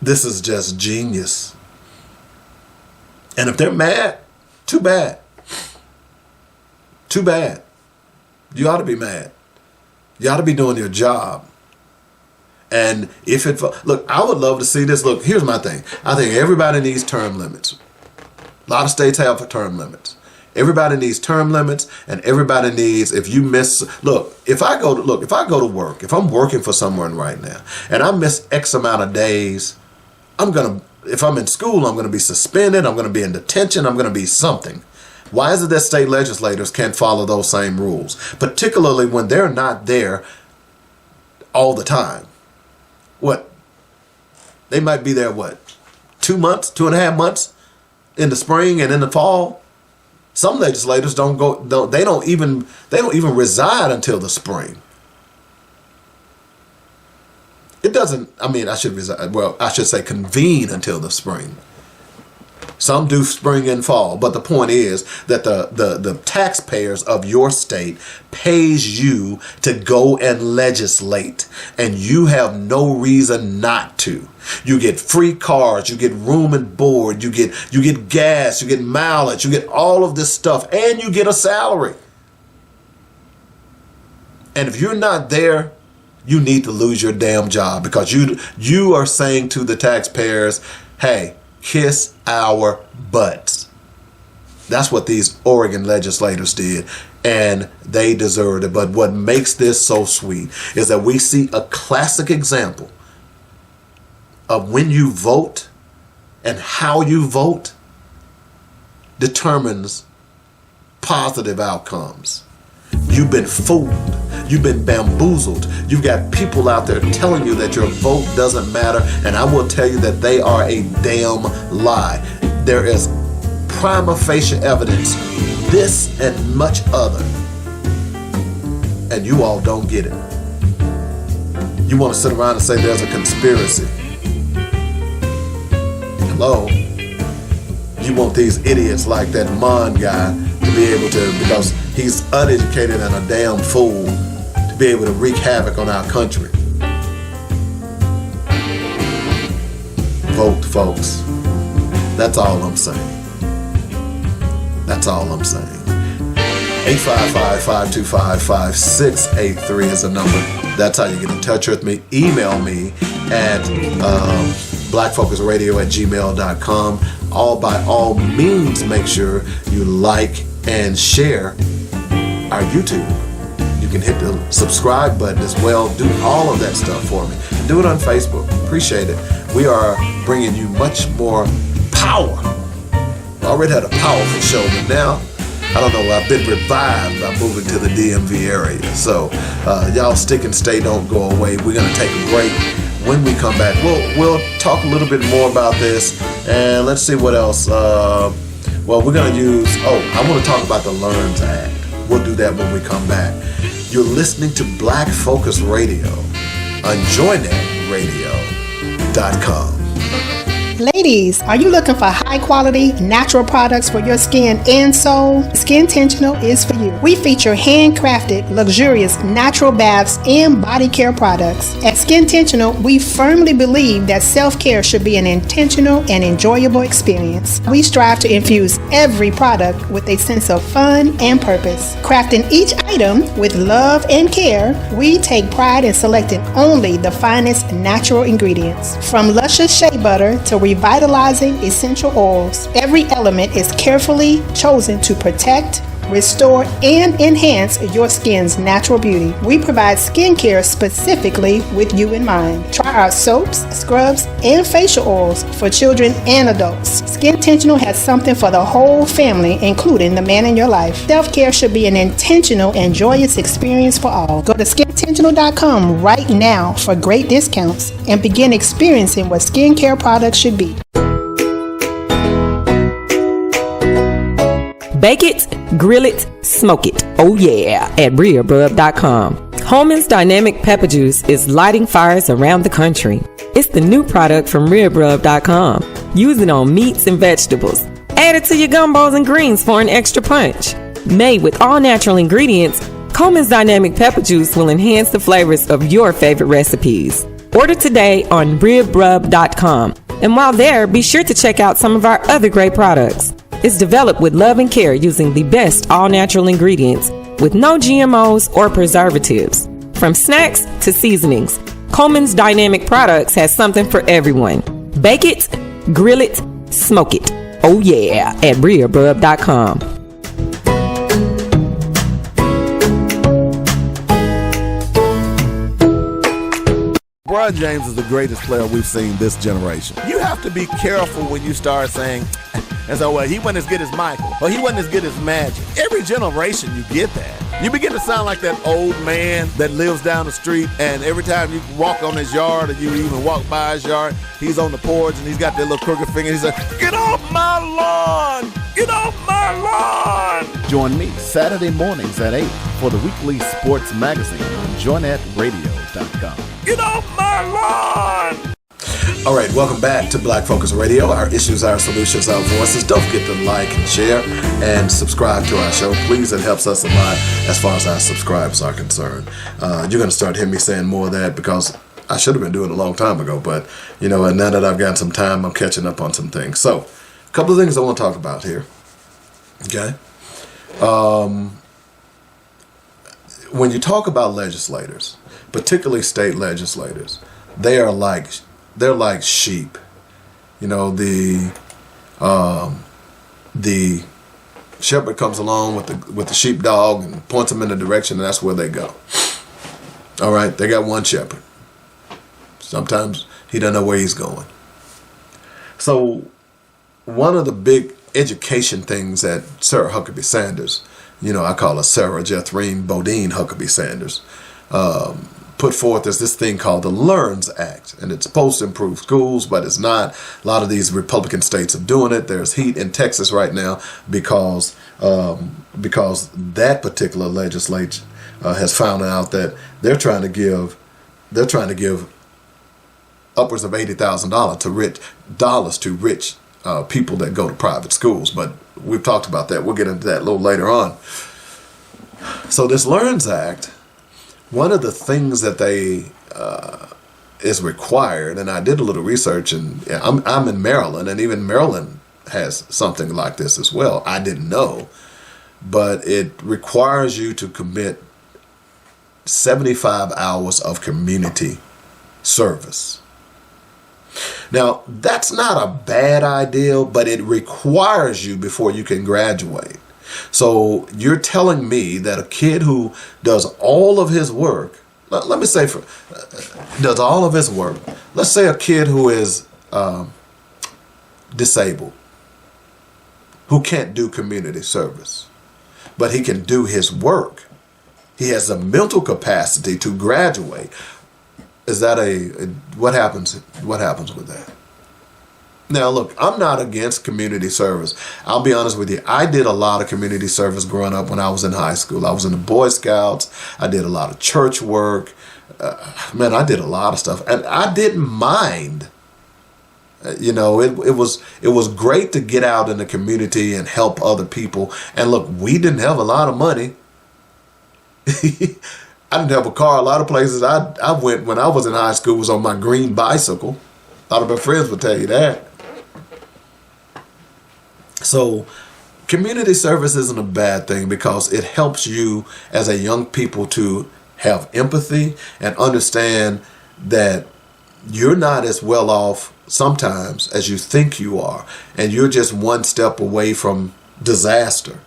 This is just genius. And if they're mad, too bad. Too bad. You ought to be mad. You ought to be doing your job. And look, I would love to see this. Look, here's my thing. I think everybody needs term limits. A lot of states have term limits. Everybody needs term limits, and everybody needs, if I go to work, if I'm working for someone right now, and I miss X amount of days, if I'm in school, I'm going to be suspended, I'm going to be in detention, I'm going to be something. Why is it that state legislators can't follow those same rules, particularly when they're not there all the time? They might be there, 2 months, 2.5 months in the spring and in the fall? Some legislators don't even reside until the spring. I should say convene until the spring. Some do spring and fall, but the point is that the taxpayers of your state pays you to go and legislate, and you have no reason not to. You get free cars, you get room and board, you get gas, you get mileage, you get all of this stuff, and you get a salary. And if you're not there, you need to lose your damn job, because you are saying to the taxpayers, hey, kiss our butts. That's what these Oregon legislators did, and they deserved it. But what makes this so sweet is that we see a classic example of when you vote and how you vote determines positive outcomes. You've been fooled. You've been bamboozled. You've got people out there telling you that your vote doesn't matter, and I will tell you that they are a damn lie. There is prima facie evidence, this and much other, and you all don't get it. You want to sit around and say there's a conspiracy. Hello? You want these idiots like that Mon guy to be able to, because he's uneducated and a damn fool, to be able to wreak havoc on our country. Vote, folks. That's all I'm saying. That's all I'm saying. 855-525-5683 is the number. That's how you get in touch with me. Email me at blackfocusradio@gmail.com. By all means, make sure you like and share our YouTube. You can hit the subscribe button as well. Do all of that stuff for me. Do it on Facebook. Appreciate it. We are bringing you much more power. I already had a powerful show, but now, I don't know, I've been revived by moving to the DMV area. So y'all stick and stay, don't go away. We're going to take a break. When we come back, we'll talk a little bit more about this, and let's see what else. We're going to use, I want to talk about the LEARNS Act. We'll do that when we come back. You're listening to Black Focus Radio on joynetradio.com. Ladies, are you looking for high quality natural products for your skin and soul? Skintentional is for you. We feature handcrafted, luxurious natural baths and body care products. At Skintentional, we firmly believe that self-care should be an intentional and enjoyable experience. We strive to infuse every product with a sense of fun and purpose. Crafting each item with love and care, we take pride in selecting only the finest natural ingredients. From luscious shea butter to revitalizing essential oils, every element is carefully chosen to protect, restore, and enhance your skin's natural beauty. We provide skincare specifically with you in mind. Try our soaps, scrubs, and facial oils for children and adults. Skintentional has something for the whole family, including the man in your life. Self-care should be an intentional and joyous experience for all. Go to skintentional.com right now for great discounts and begin experiencing what skincare products should be. Bake it, grill it, smoke it. Oh yeah, at RealRub.com. Holman's Dynamic Pepper Juice is lighting fires around the country. It's the new product from RealRub.com. Use it on meats and vegetables. Add it to your gumbos and greens for an extra punch. Made with all natural ingredients, Coleman's Dynamic Pepper Juice will enhance the flavors of your favorite recipes. Order today on RealRub.com. And while there, be sure to check out some of our other great products. It's developed with love and care using the best all-natural ingredients with no GMOs or preservatives. From snacks to seasonings, Coleman's Dynamic Products has something for everyone. Bake it, grill it, smoke it. Oh yeah, at RealRub.com. LeBron James is the greatest player we've seen this generation. You have to be careful when you start saying, and so, he wasn't as good as Michael, or he wasn't as good as Magic. Every generation you get that. You begin to sound like that old man that lives down the street, and every time you walk on his yard, or you even walk by his yard, he's on the porch, and he's got that little crooked finger. He's like, "Get off my lawn! Get off my lawn!" Join me Saturday mornings at 8 for the weekly sports magazine on joynetradio.com. Get off my lawn! All right, welcome back to Black Focus Radio. Our issues, our solutions, our voices. Don't forget to like and share and subscribe to our show. Please, it helps us a lot as far as our subscribers are concerned. You're going to start hearing me saying more of that because I should have been doing it a long time ago. But, and now that I've got some time, I'm catching up on some things. So, a couple of things I want to talk about here. Okay? When you talk about legislators, particularly state legislators, they're like sheep. The shepherd comes along with the sheepdog and points them in a direction, and that's where they go. All right, they got one shepherd. Sometimes he doesn't know where he's going. So one of the big education things that Sarah Huckabee Sanders, I call her Sarah Jethreem Bodine Huckabee Sanders, put forth is this thing called the LEARNS Act, and it's supposed to improve schools, but it's not. A lot of these Republican states are doing it. There's heat in Texas right now because that particular legislature has found out that they're trying to give upwards of $80,000 to rich people that go to private schools. But we've talked about that. We'll get into that a little later on. So this LEARNS Act, one of the things that they is required, and I did a little research, and I'm in Maryland, and even Maryland has something like this as well. I didn't know, but it requires you to commit 75 hours of community service. Now, that's not a bad idea, but it requires you before you can graduate. So you're telling me that a kid who does all of his work, let me say, does all of his work, let's say a kid who is disabled, who can't do community service, but he can do his work. He has the mental capacity to graduate. Is that what happens with that? Now, look, I'm not against community service. I'll be honest with you. I did a lot of community service growing up when I was in high school. I was in the Boy Scouts. I did a lot of church work. I did a lot of stuff, and I didn't mind. It was great to get out in the community and help other people. And look, we didn't have a lot of money. I didn't have a car. A lot of places I went when I was in high school was on my green bicycle. A lot of my friends would tell you that. So community service isn't a bad thing because it helps you as a young people to have empathy and understand that you're not as well off sometimes as you think you are, and you're just one step away from disaster.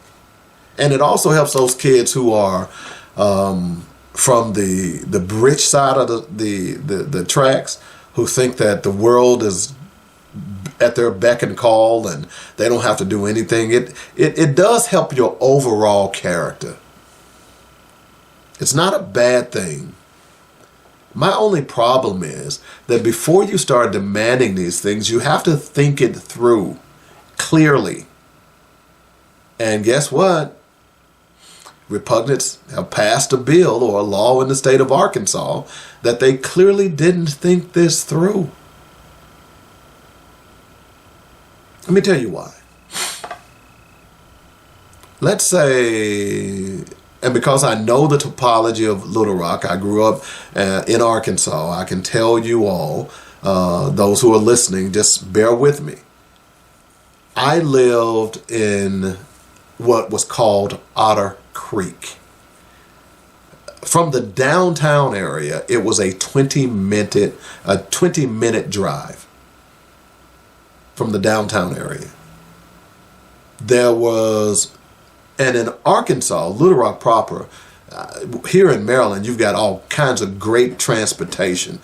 And it also helps those kids who are from the rich side of the tracks, who think that the world is at their beck and call and they don't have to do anything. It does help your overall character. It's not a bad thing. My only problem is that before you start demanding these things, you have to think it through clearly. And guess what? Repugnants have passed a bill or a law in the state of Arkansas that they clearly didn't think this through. Let me tell you why. Let's say, and because I know the topology of Little Rock, I grew up in Arkansas, I can tell you all, those who are listening, just bear with me. I lived in what was called Otter Creek. From the downtown area, it was a 20-minute drive from the downtown area. There was, and in Arkansas, Little Rock proper, here in Maryland, you've got all kinds of great transportation.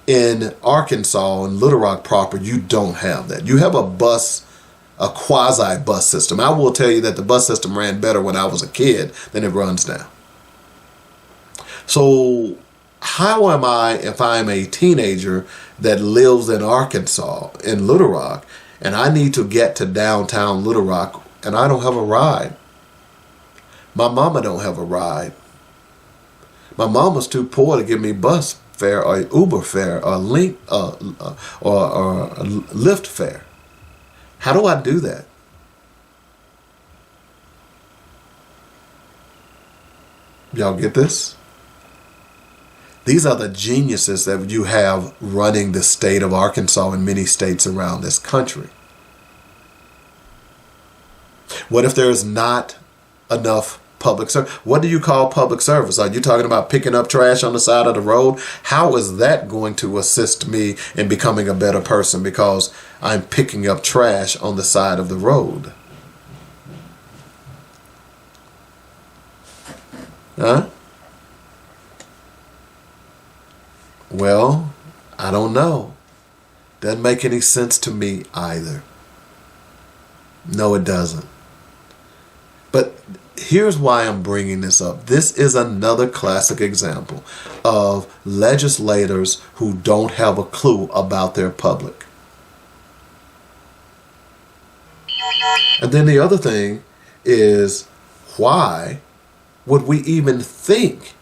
In Arkansas and Little Rock proper, you don't have that. You have a quasi-bus system. I will tell you that the bus system ran better when I was a kid than it runs now. So how am I, if I'm a teenager that lives in Arkansas, in Little Rock, and I need to get to downtown Little Rock, and I don't have a ride? My mama don't have a ride. My mama's too poor to give me bus fare or Uber fare or Lyft fare. How do I do that? Y'all get this? These are the geniuses that you have running the state of Arkansas and many states around this country. What if there is not enough public service? What do you call public service? Are you talking about picking up trash on the side of the road? How is that going to assist me in becoming a better person because I'm picking up trash on the side of the road? Huh? Well, I don't know. Doesn't make any sense to me either. No, it doesn't. But here's why I'm bringing this up. This is another classic example of legislators who don't have a clue about their public. And then the other thing is, why would we even think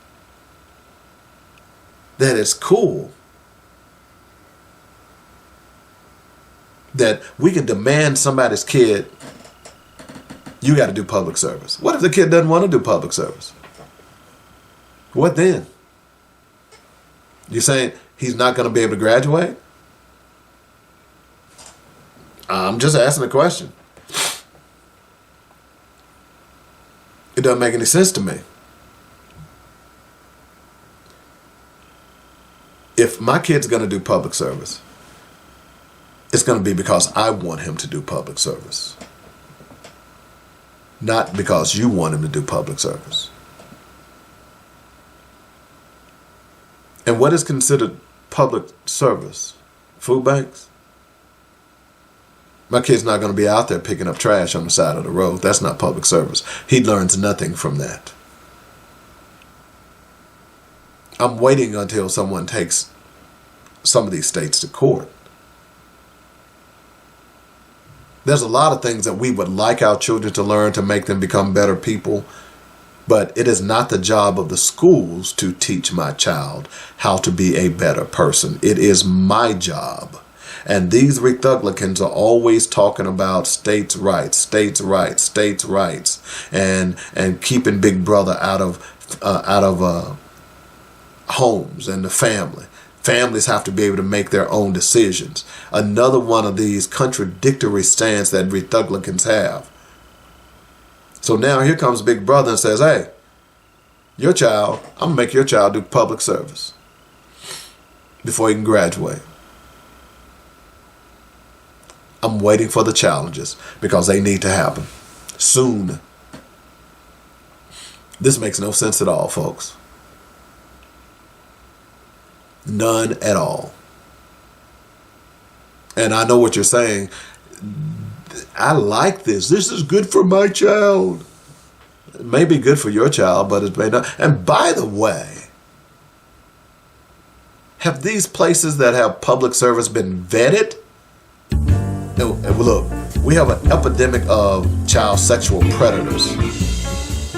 that it's cool that we can demand somebody's kid, you got to do public service? What if the kid doesn't want to do public service? What then? You're saying he's not going to be able to graduate? I'm just asking a question. It doesn't make any sense to me. If my kid's going to do public service, it's going to be because I want him to do public service. Not because you want him to do public service. And what is considered public service? Food banks? My kid's not going to be out there picking up trash on the side of the road. That's not public service. He learns nothing from that. I'm waiting until someone takes some of these states to court. There's a lot of things that we would like our children to learn to make them become better people, but it is not the job of the schools to teach my child how to be a better person. It is my job. And these Rethuglicans are always talking about states' rights, states' rights, states' rights, and keeping Big Brother out of homes and the family. Families have to be able to make their own decisions. Another one of these contradictory stances that Rethuglicans have. So now here comes Big Brother and says, hey, your child, I'm going to make your child do public service before he can graduate. I'm waiting for the challenges because they need to happen soon. This makes no sense at all, folks. None at all. And I know what you're saying. I like this. This is good for my child. It may be good for your child, but it may not. And by the way, have these places that have public service been vetted? No, look, we have an epidemic of child sexual predators.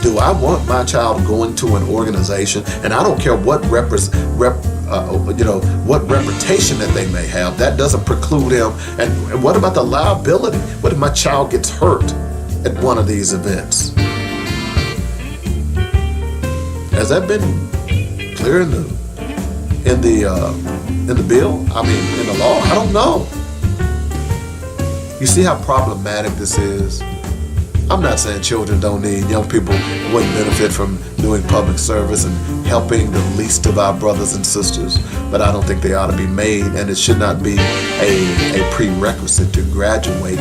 Do I want my child going to an organization, and I don't care what what reputation that they may have, that doesn't preclude him. And what about the liability? What if my child gets hurt at one of these events? Has that been clear in the bill? I mean, in the law? I don't know. You see how problematic this is? I'm not saying children don't need, young people wouldn't benefit from doing public service and helping the least of our brothers and sisters, but I don't think they ought to be made, and it should not be a prerequisite to graduate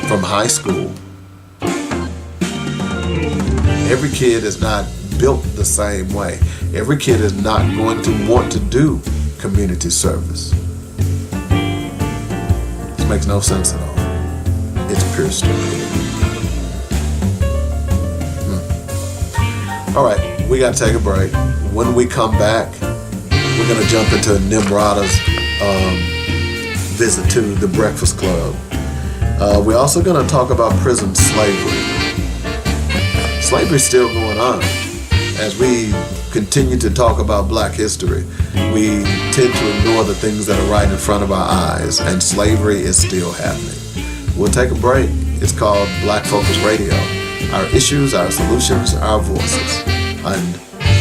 from high school. Every kid is not built the same way. Every kid is not going to want to do community service. This makes no sense at all. It's pure stupidity. All right, we got to take a break. When we come back, we're going to jump into Nimarata's visit to the Breakfast Club. We're also going to talk about prison slavery. Slavery's still going on. As we continue to talk about Black history, we tend to ignore the things that are right in front of our eyes, and slavery is still happening. We'll take a break. It's called Black Focus Radio. Our issues, our solutions, our voices. On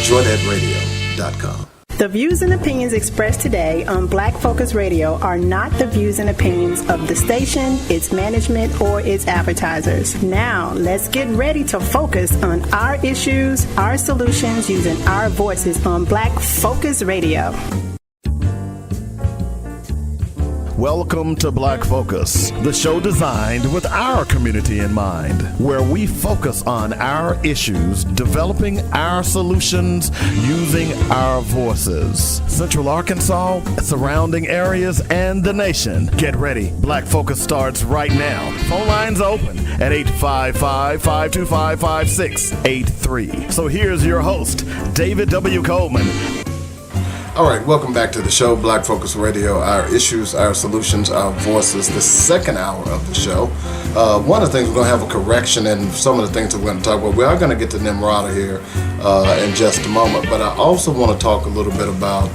joynetradio.com. The views and opinions expressed today on Black Focus Radio are not the views and opinions of the station, its management, or its advertisers. Now, let's get ready to focus on our issues, our solutions, using our voices on Black Focus Radio. Welcome to Black Focus, the show designed with our community in mind, where we focus on our issues, developing our solutions, using our voices. Central Arkansas, surrounding areas, and the nation. Get ready. Black Focus starts right now. Phone lines open at 855-525-5683. So here's your host, David W. Coleman. All right, welcome back to the show, Black Focus Radio, our issues, our solutions, our voices, the second hour of the show. One of the things, we're going to have a correction and some of the things that we're going to talk about. We are going to get to Nimarata here in just a moment, but I also want to talk a little bit about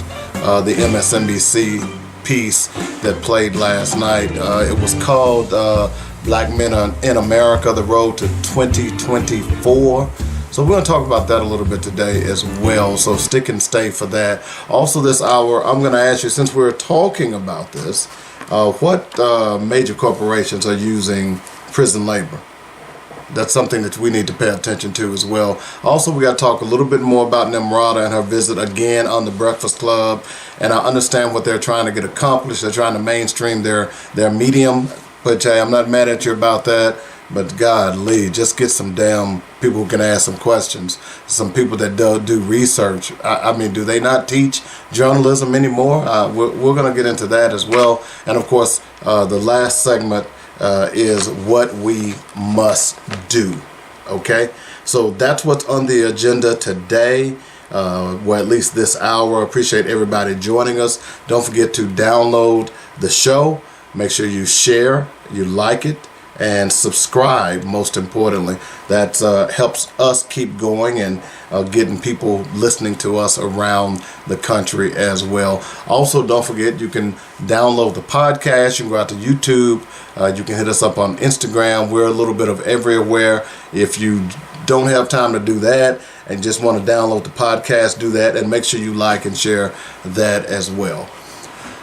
the MSNBC piece that played last night. It was called Black Men in America, The Road to 2024. So we're going to talk about that a little bit today as well. So stick and stay for that. Also this hour, I'm going to ask you, since we're talking about this, what major corporations are using prison labor? That's something that we need to pay attention to as well. Also, we got to talk a little bit more about Nimarata and her visit again on the Breakfast Club. And I understand what they're trying to get accomplished. They're trying to mainstream their medium. But hey, I'm not mad at you about that. But golly, just get some damn people who can ask some questions. Some people that do research. I mean, do they not teach journalism anymore? We're going to get into that as well. And of course, the last segment is what we must do. Okay, so that's what's on the agenda today. Well, at least this hour. Appreciate everybody joining us. Don't forget to download the show. Make sure you share, you like it, and subscribe. Most importantly, that helps us keep going and getting people listening to us around the country as well. Also, don't forget you can download the podcast. You can go out to YouTube. You can hit us up on Instagram. We're a little bit of everywhere. If you don't have time to do that and just want to download the podcast, do that, and make sure you like and share that as well.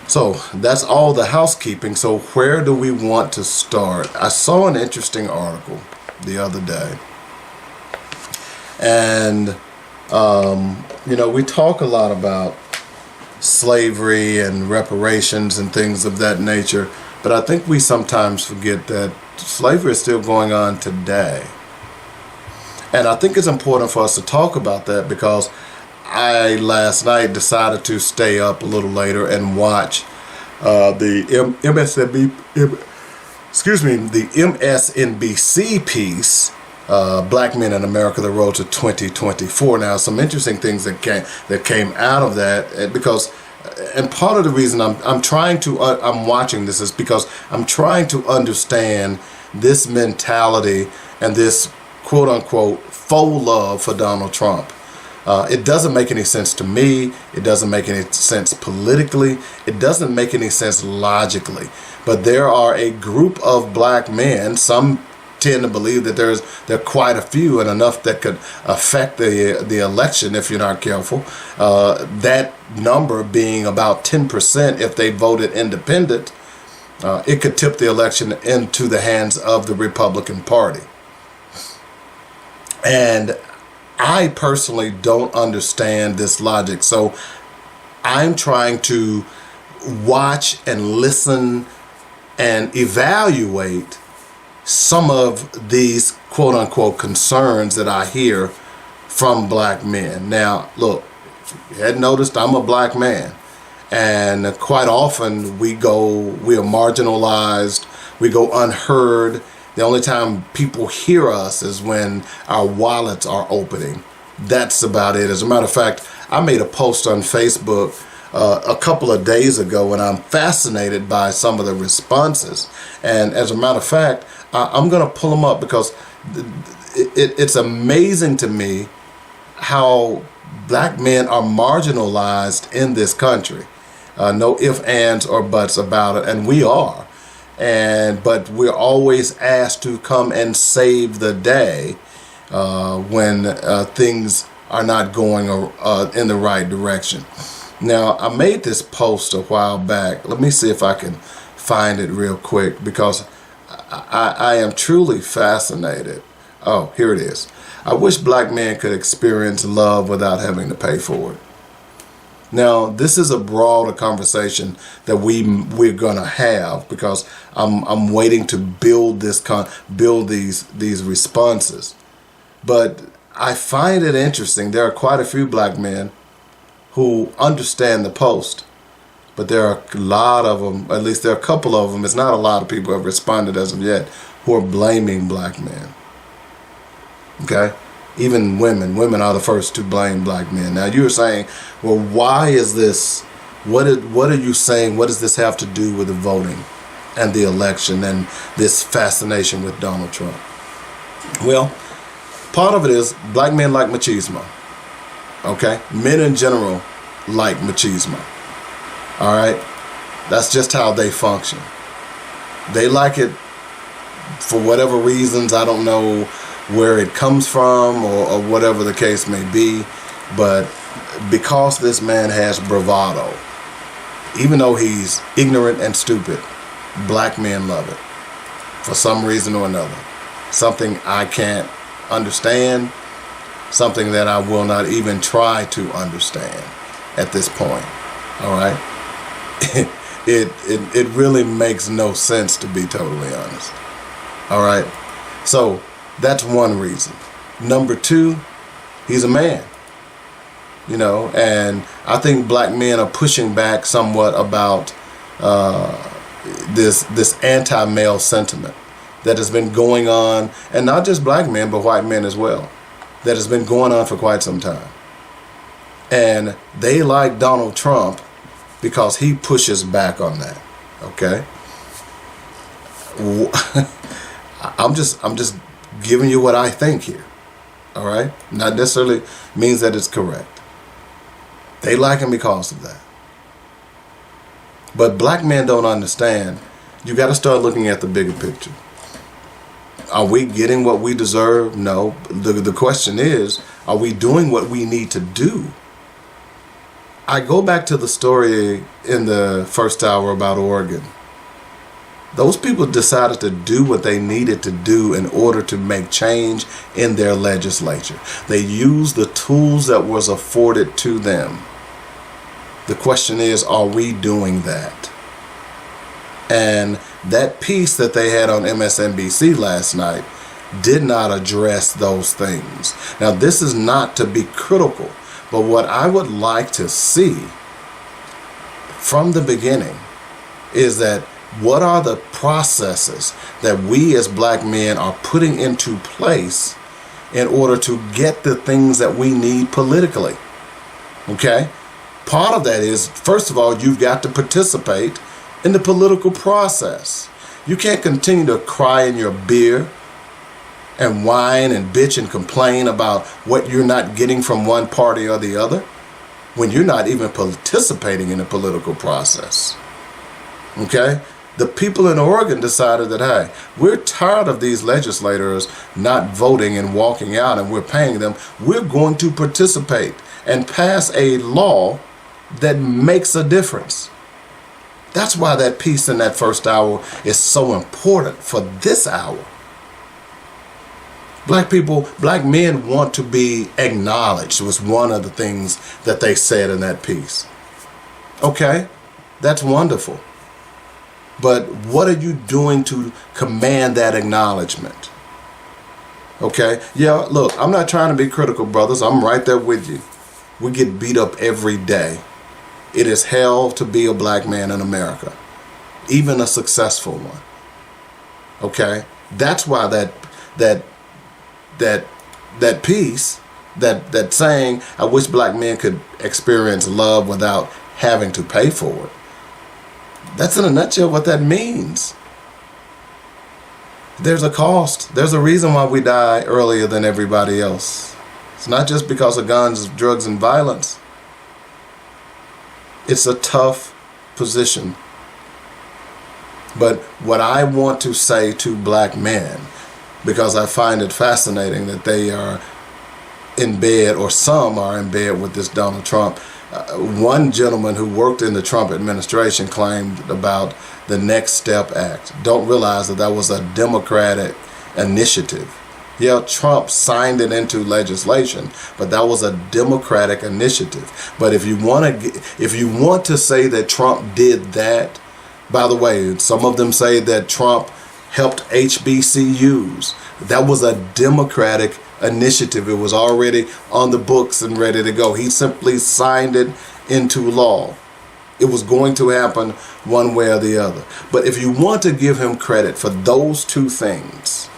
So that's all the housekeeping. So where do we want to start? I saw an interesting article the other day. And, we talk a lot about slavery and reparations and things of that nature. But I think we sometimes forget that slavery is still going on today. And I think it's important for us to talk about that because I last night decided to stay up a little later and watch the MSNBC piece, Black Men in America: The Road to 2024. Now, some interesting things that came out of that because, and part of the reason I'm watching this is because I'm trying to understand this mentality and this quote unquote faux love for Donald Trump. It doesn't make any sense to me. It doesn't make any sense politically. It doesn't make any sense logically. But there are a group of black men, some tend to believe that there are quite a few and enough that could affect the election if you're not careful. That number being about 10% if they voted independent, it could tip the election into the hands of the Republican Party. And I personally don't understand this logic. So I'm trying to watch and listen and evaluate some of these quote unquote concerns that I hear from black men. Now, look, if you hadn't noticed, I'm a black man. And quite often we are marginalized, we go unheard. The only time people hear us is when our wallets are opening. That's about it. As a matter of fact, I made a post on Facebook a couple of days ago, and I'm fascinated by some of the responses. And as a matter of fact, I'm going to pull them up because it's amazing to me how black men are marginalized in this country. No ifs, ands, or buts about it, and we are. But we're always asked to come and save the day when things are not going in the right direction. Now, I made this post a while back. Let me see if I can find it real quick because I am truly fascinated. Oh, here it is. I wish black men could experience love without having to pay for it. Now, this is a broader conversation that we're gonna have because I'm waiting to build these responses. But I find it interesting. There are quite a few black men who understand the post, but there are a lot of them. At least there are a couple of them. It's not a lot of people who have responded as of yet who are blaming black men. Okay. Even women are the first to blame black men. Now you were saying, well, why is this? What are you saying? What does this have to do with the voting and the election and this fascination with Donald Trump? Well, part of it is black men like machismo. Okay, men in general like machismo. All right, that's just how they function. They like it for whatever reasons. I don't know where it comes from or whatever the case may be, but because this man has bravado, Even though he's ignorant and stupid, black men love it for some reason or another. Something I can't understand, something that I will not even try to understand at this point. All right? It really makes no sense, to be totally honest. All right? So that's one reason. Number two, he's a man. You know, and I think black men are pushing back somewhat about this anti-male sentiment that has been going on, and not just black men, but white men as well, that has been going on for quite some time. And they like Donald Trump because he pushes back on that. Okay? I'm just giving you what I think here. All right? Not necessarily means that it's correct. They like him because of that. But black men don't understand. You got to start looking at the bigger picture. Are we getting what we deserve? No. The question is, are we doing what we need to do? I go back to the story in the first hour about Oregon. Those people decided to do what they needed to do in order to make change in their legislature. They used the tools that was afforded to them. The question is, are we doing that? And that piece that they had on MSNBC last night did not address those things. Now, this is not to be critical, but what I would like to see from the beginning is that what are the processes that we as black men are putting into place in order to get the things that we need politically? Okay? Part of that is, first of all, you've got to participate in the political process. You can't continue to cry in your beer and whine and bitch and complain about what you're not getting from one party or the other when you're not even participating in the political process. Okay? The people in Oregon decided that, hey, we're tired of these legislators not voting and walking out, and we're paying them. We're going to participate and pass a law that makes a difference. That's why that piece in that first hour is so important for this hour. Black people, black men want to be acknowledged was one of the things that they said in that piece. Okay, that's wonderful. But what are you doing to command that acknowledgement? Okay, yeah, look, I'm not trying to be critical, brothers. I'm right there with you. We get beat up every day. It is hell to be a black man in America, even a successful one. Okay, that's why that piece, that saying, I wish black men could experience love without having to pay for it. That's in a nutshell what that means. There's a cost. There's a reason why we die earlier than everybody else. It's not just because of guns, drugs, and violence. It's a tough position. But what I want to say to black men, because I find it fascinating that they are in bed, or some are in bed with this Donald Trump. One gentleman who worked in the Trump administration claimed about the Next Step Act. Don't realize that that was a Democratic initiative. Yeah, Trump signed it into legislation, but that was a Democratic initiative. But if you want to say that Trump did that, by the way, some of them say that Trump helped HBCUs. That was a Democratic initiative. It was already on the books and ready to go. He simply signed it into law. It was going to happen one way or the other. But if you want to give him credit for those two things,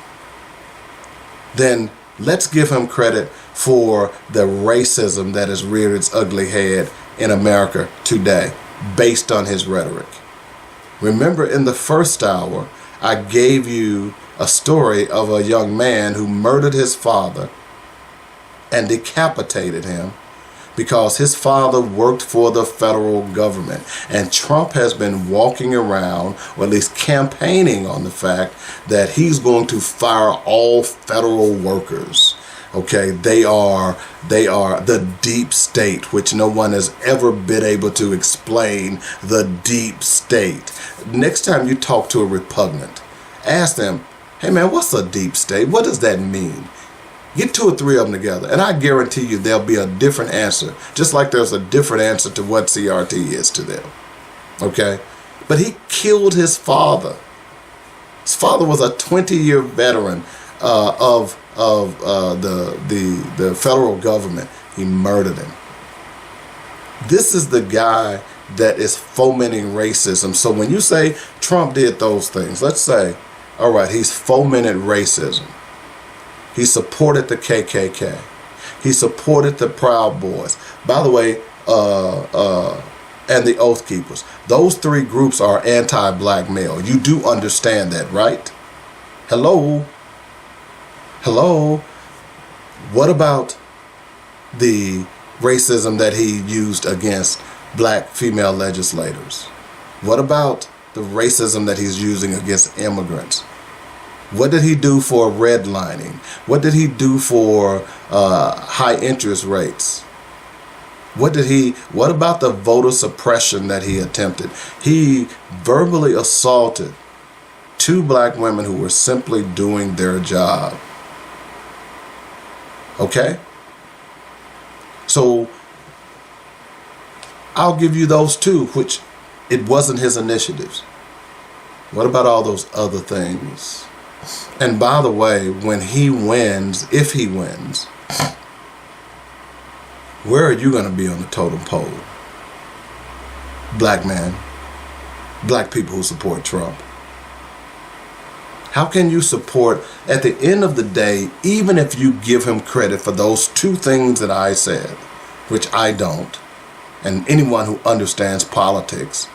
then let's give him credit for the racism that has reared its ugly head in America today, based on his rhetoric. Remember, in the first hour, I gave you a story of a young man who murdered his father and decapitated him because his father worked for the federal government. And Trump has been walking around, or at least campaigning on the fact that he's going to fire all federal workers. Okay, they are the deep state, which no one has ever been able to explain. The deep state. Next time you talk to a repugnant, ask them, hey man, what's a deep state? What does that mean? Get 2 or 3 of them together, and I guarantee you there'll be a different answer. Just like there's a different answer to what CRT is to them. Okay? But he killed his father. His father was a 20-year veteran of the federal government. He murdered him. This is the guy that is fomenting racism. So when you say Trump did those things, let's say, all right, he's fomented racism. He supported the KKK. He supported the Proud Boys. By the way, and the Oath Keepers. Those 3 groups are anti-black male. You do understand that, right? Hello? What about the racism that he used against black female legislators? What about the racism that he's using against immigrants? What did he do for redlining? What did he do for high interest rates? What about the voter suppression that he attempted? He verbally assaulted 2 black women who were simply doing their job. Okay? So I'll give you those 2, which it wasn't his initiatives. What about all those other things? And by the way, when he wins, if he wins, where are you going to be on the totem pole? Black man, black people who support Trump. How can you support, at the end of the day, even if you give him credit for those 2 things that I said, which I don't, and anyone who understands politics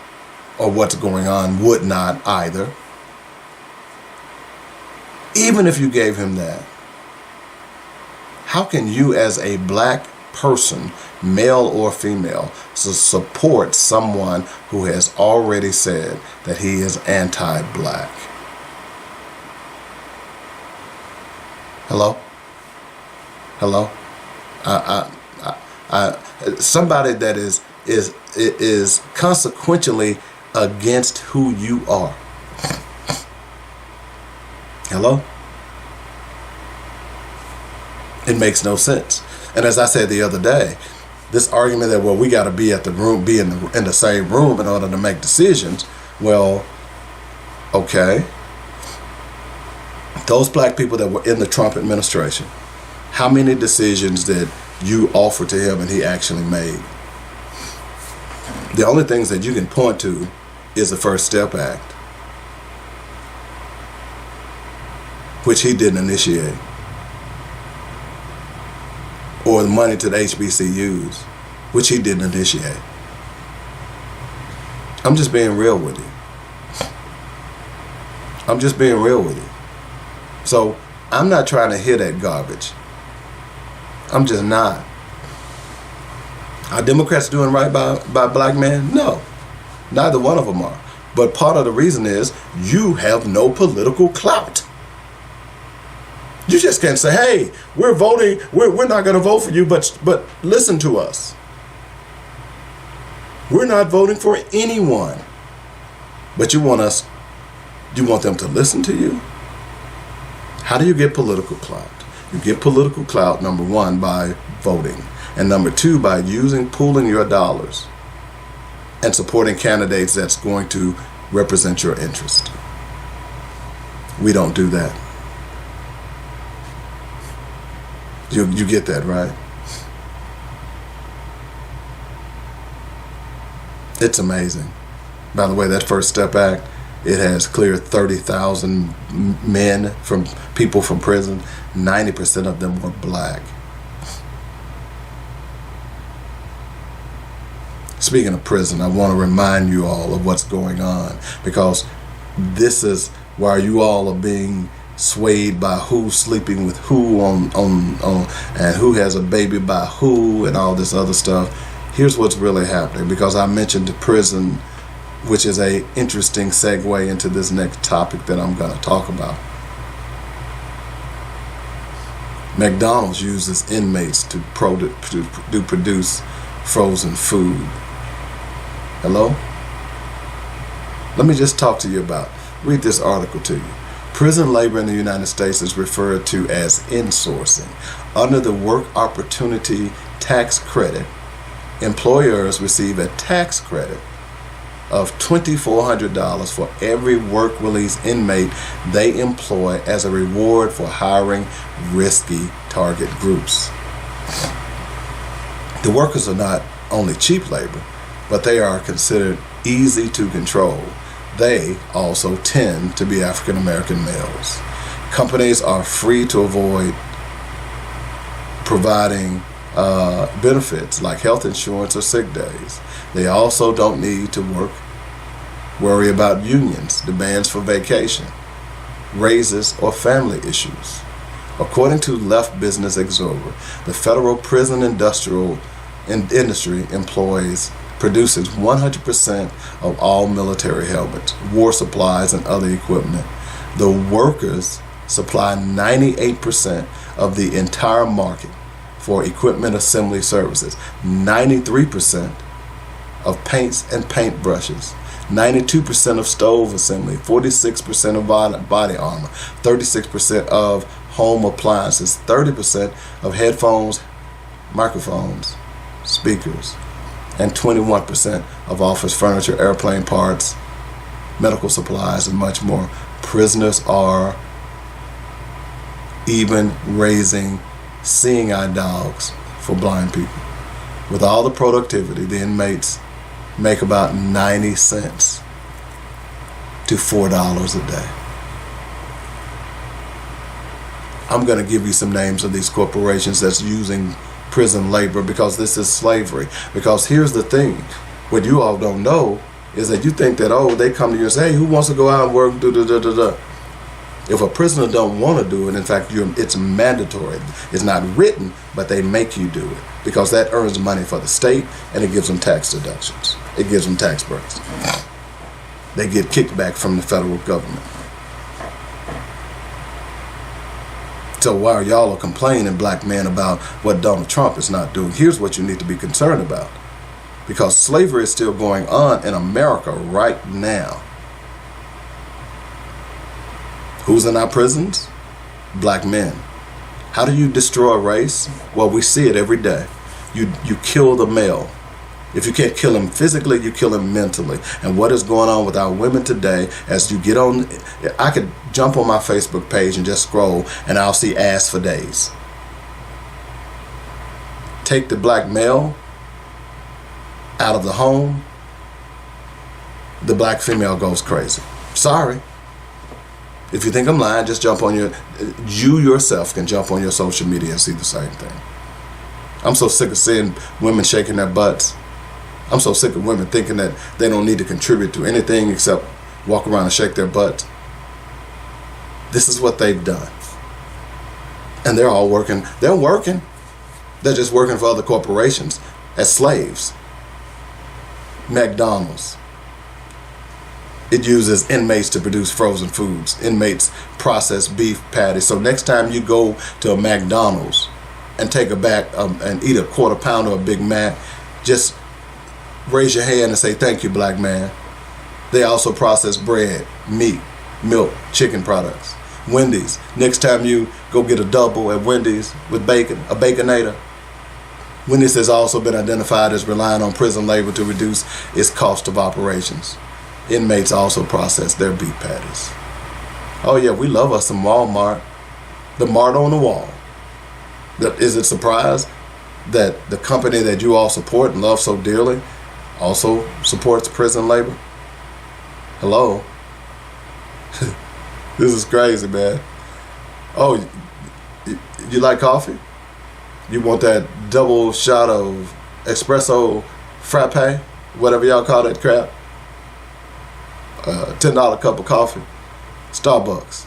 or what's going on would not either, even if you gave him that, how can you as a black person, male or female, support someone who has already said that he is anti-black? Hello? Somebody that is consequentially against who you are. Hello? It makes no sense. And as I said the other day, this argument that, well, we got to be in the same room in order to make decisions. Well, okay. Those black people that were in the Trump administration, how many decisions did you offer to him and he actually made? The only things that you can point to is the First Step Act, which he didn't initiate, or the money to the HBCUs, which he didn't initiate. I'm just being real with you. So I'm not trying to hear that garbage. I'm just not. Are Democrats doing right by black men? No, neither one of them are. But part of the reason is you have no political clout. You just can't say, hey, we're voting, we're not going to vote for you, but listen to us. We're not voting for anyone. But you want them to listen to you? How do you get political clout? You get political clout, number 1, by voting. And number 2, by pooling your dollars and supporting candidates that's going to represent your interest. We don't do that. You get that, right? It's amazing. By the way, that First Step Act, it has cleared 30,000 men from people from prison. 90% of them were black. Speaking of prison, I want to remind you all of what's going on, because this is why you all are being swayed by who's sleeping with who on and who has a baby by who and all this other stuff. Here's what's really happening, because I mentioned prison, which is a interesting segue into this next topic that I'm going to talk about. McDonald's uses inmates to produce frozen food. Hello? Let me just talk to you read this article to you. Prison labor in the United States is referred to as insourcing. Under the Work Opportunity Tax Credit, employers receive a tax credit of $2,400 for every work release inmate they employ as a reward for hiring risky target groups. The workers are not only cheap labor, but they are considered easy to control. They also tend to be African American males. Companies are free to avoid providing benefits like health insurance or sick days. They also don't need to worry about unions, demands for vacation, raises, or family issues. According to Left Business Observer, the federal prison industry produces 100% of all military helmets, war supplies, and other equipment. The workers supply 98% of the entire market for equipment assembly services, 93% of paints and paint brushes, 92% of stove assembly, 46% of body armor, 36% of home appliances, 30% of headphones, microphones, speakers, and 21% of office furniture, airplane parts, medical supplies, and much more. Prisoners are even raising seeing eye dogs for blind people. With all the productivity, the inmates make about 90 cents to $4 a day. I'm going to give you some names of these corporations that's using prison labor because this is slavery. Because here's the thing, what you all don't know is that you think that, oh, they come to you and say, hey, who wants to go out and work, If a prisoner don't want to do it, in fact, it's mandatory. It's not written, but they make you do it because that earns money for the state and it gives them tax deductions. It gives them tax breaks. They get kickback from the federal government. So while y'all are complaining, black men, about what Donald Trump is not doing, here's what you need to be concerned about. Because slavery is still going on in America right now. Who's in our prisons? Black men. How do you destroy a race? Well, we see it every day. You kill the male. If you can't kill him physically, you kill him mentally. And what is going on with our women today, as you get on, I could jump on my Facebook page and just scroll and I'll see ass for days. Take the black male out of the home, the black female goes crazy. Sorry. If you think I'm lying, just jump on you yourself can jump on your social media and see the same thing. I'm so sick of seeing women shaking their butts. I'm so sick of women thinking that they don't need to contribute to anything except walk around and shake their butts. This is what they've done. And they're all working. They're working. They're just working for other corporations as slaves. McDonald's. It uses inmates to produce frozen foods. Inmates process beef patties. So next time you go to a McDonald's and take a back and eat a quarter pounder of Big Mac, just raise your hand and say, thank you, black man. They also process bread, meat, milk, chicken products. Wendy's. Next time you go get a double at Wendy's with bacon, a Baconator. Wendy's has also been identified as relying on prison labor to reduce its cost of operations. Inmates also process their beef patties. Oh yeah, we love us some Walmart. The mart on the wall. Is it a surprise that the company that you all support and love so dearly also supports prison labor? Hello? This is crazy, man. Oh, you like coffee? You want that double shot of espresso frappe? Whatever y'all call that crap? $10 cup of coffee. Starbucks.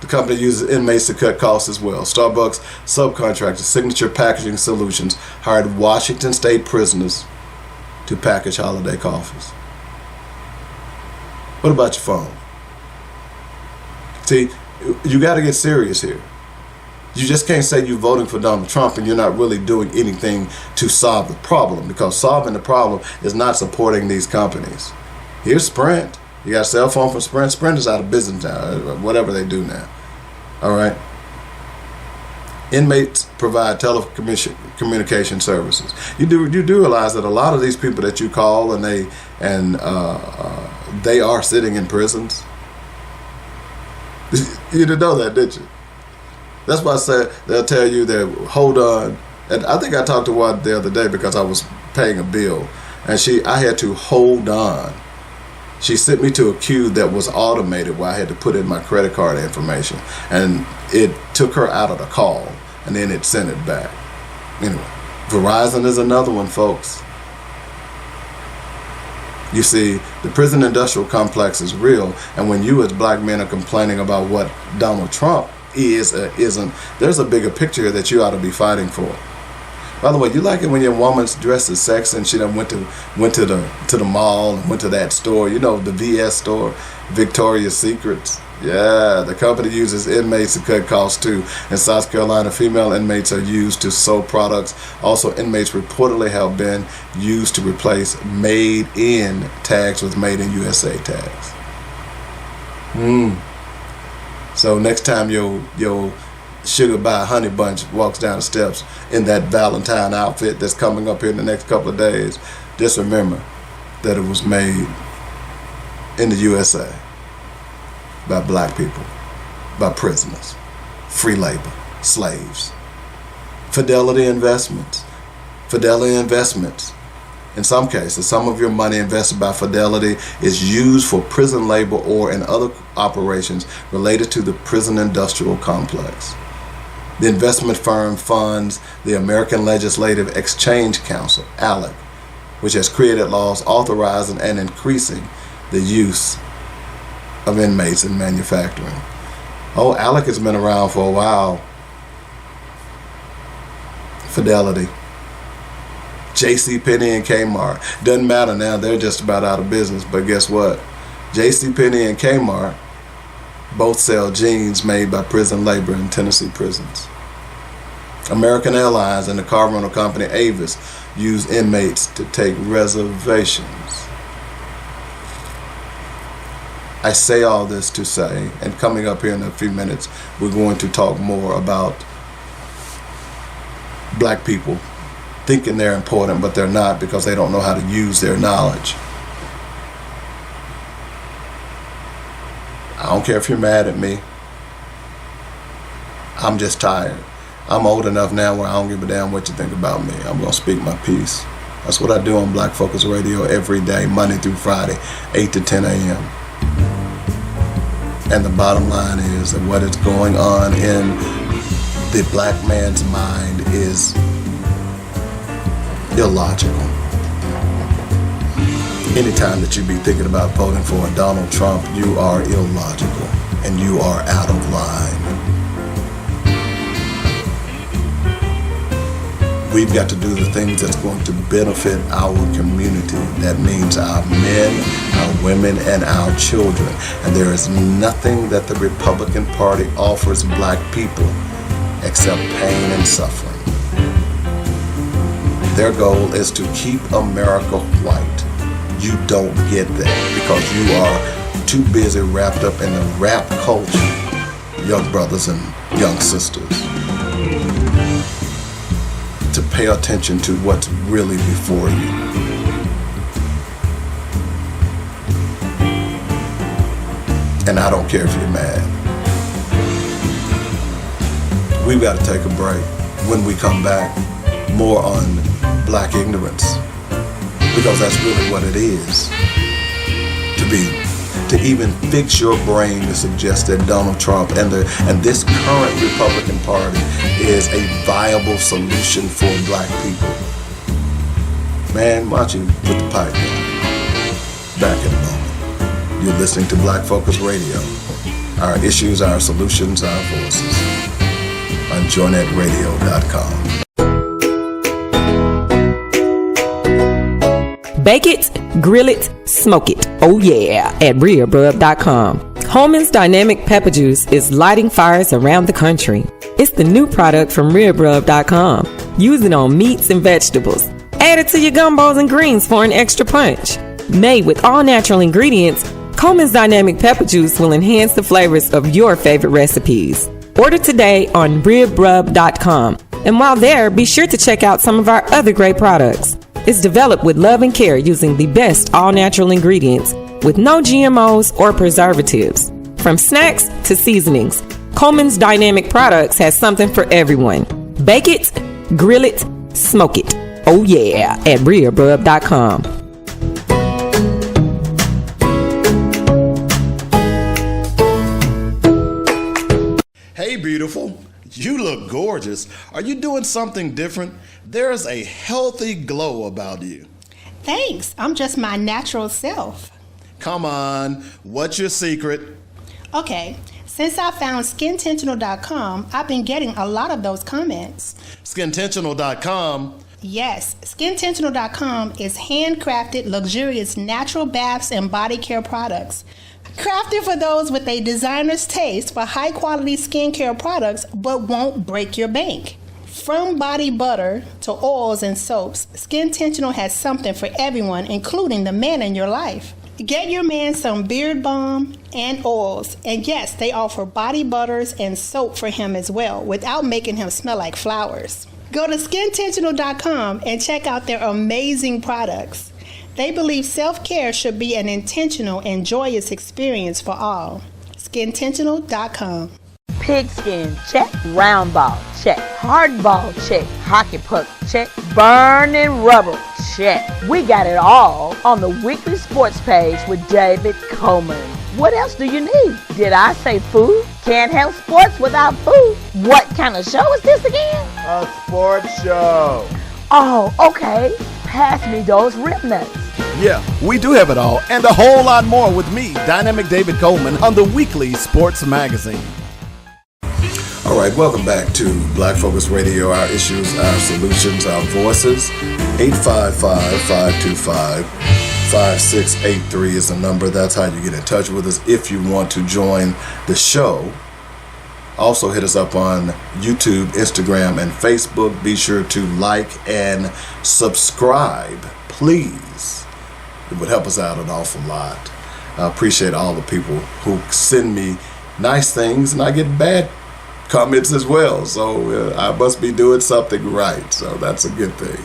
The company uses inmates to cut costs as well. Starbucks subcontractor Signature Packaging Solutions hired Washington State prisoners to package holiday coffees. What about your phone? See, you got to get serious here. You just can't say you're voting for Donald Trump and you're not really doing anything to solve the problem, because solving the problem is not supporting these companies. Here's Sprint. You got a cell phone from Sprint. Sprint is out of business now, whatever they do now. All right. Inmates provide telecommunication services. You do realize that a lot of these people that you call and they are sitting in prisons. You didn't know that, did you? That's why I said they'll tell you that, hold on. And I think I talked to one the other day because I was paying a bill, and I had to hold on. She sent me to a queue that was automated where I had to put in my credit card information, and it took her out of the call, and then it sent it back. Anyway, Verizon is another one, folks. You see, the prison industrial complex is real, and when you as black men are complaining about what Donald Trump is or isn't, there's a bigger picture that you ought to be fighting for. By the way, you like it when your woman's dressed as sex and she done went to the mall and went to that store, you know, the VS store, Victoria's Secrets. Yeah, the company uses inmates to cut costs too. In South Carolina, female inmates are used to sew products. Also, inmates reportedly have been used to replace made in tags with made in USA tags. So next time your sugar by honey bunch walks down the steps in that Valentine outfit that's coming up here in the next couple of days, just remember that it was made in the USA by black people, by prisoners, free labor, slaves. Fidelity investments. In some cases, some of your money invested by Fidelity is used for prison labor or in other operations related to the prison industrial complex. The investment firm funds the American Legislative Exchange Council, ALEC, which has created laws authorizing and increasing the use of inmates in manufacturing. Oh, ALEC has been around for a while. Fidelity. JCPenney and Kmart. Doesn't matter now, they're just about out of business, but guess what? JCPenney and Kmart both sell jeans made by prison labor in Tennessee prisons. American Airlines and the car rental company Avis use inmates to take reservations. I say all this to say, and coming up here in a few minutes, we're going to talk more about black people thinking they're important, but they're not because they don't know how to use their knowledge. I don't care if you're mad at me. I'm just tired. I'm old enough now where I don't give a damn what you think about me. I'm going to speak my piece. That's what I do on Black Focus Radio every day, Monday through Friday, 8 to 10 a.m. And the bottom line is that what is going on in the black man's mind is illogical. Anytime that you be thinking about voting for a Donald Trump, you are illogical and you are out of line. We've got to do the things that's going to benefit our community. That means our men, our women, and our children. And there is nothing that the Republican Party offers black people except pain and suffering. Their goal is to keep America white. You don't get that because you are too busy wrapped up in the rap culture, young brothers and young sisters, to pay attention to what's really before you. And I don't care if you're mad. We've got to take a break. When we come back, more on black ignorance, because that's really what it is. To even fix your brain to suggest that Donald Trump and this current Republican Party is a viable solution for black people. Man, why don't you put the pipe down? Back in a moment. You're listening to Black Focus Radio. Our issues, our solutions, our voices. On joynetradio.com. Bake it, grill it, smoke it. Oh yeah, at RealBrub.com. Holman's Dynamic Pepper Juice is lighting fires around the country. It's the new product from RibRub.com. Use it on meats and vegetables. Add it to your gumbos and greens for an extra punch. Made with all natural ingredients, Coleman's Dynamic Pepper Juice will enhance the flavors of your favorite recipes. Order today on RibRub.com. And while there, be sure to check out some of our other great products. It's developed with love and care using the best all-natural ingredients with no GMOs or preservatives. From snacks to seasonings, Coleman's Dynamic Products has something for everyone. Bake it, grill it, smoke it. Oh yeah, at RibRub.com. Hey, beautiful. You look gorgeous. Are you doing something different? There's a healthy glow about you. Thanks. I'm just my natural self. Come on. What's your secret? Okay. Since I found SkinTentional.com, I've been getting a lot of those comments. SkinTentional.com? Yes. SkinTentional.com is handcrafted, luxurious natural baths and body care products. Crafted for those with a designer's taste for high-quality skincare products but won't break your bank. From body butter to oils and soaps, SkinTentional has something for everyone, including the man in your life. Get your man some beard balm and oils, and yes, they offer body butters and soap for him as well, without making him smell like flowers. Go to SkinTentional.com and check out their amazing products. They believe self-care should be an intentional and joyous experience for all. SkinTentional.com. Pigskin, check. Round ball, check. Hard ball, check. Hockey puck, check. Burning rubber, check. We got it all on the weekly sports page with David Coleman. What else do you need? Did I say food? Can't have sports without food. What kind of show is this again? A sports show. Oh, okay. Pass me those rib nuts. Yeah, we do have it all and a whole lot more with me, Dynamic David Coleman, on the weekly sports magazine. All right, welcome back to Black Focus Radio. Our issues, our solutions, our voices. 855-525-5683 is the number. That's how you get in touch with us if you want to join the show. Also hit us up on YouTube, Instagram, and Facebook. Be sure to like and subscribe, please. It would help us out an awful lot. I appreciate all the people who send me nice things, and I get bad comments as well. So I must be doing something right. So that's a good thing.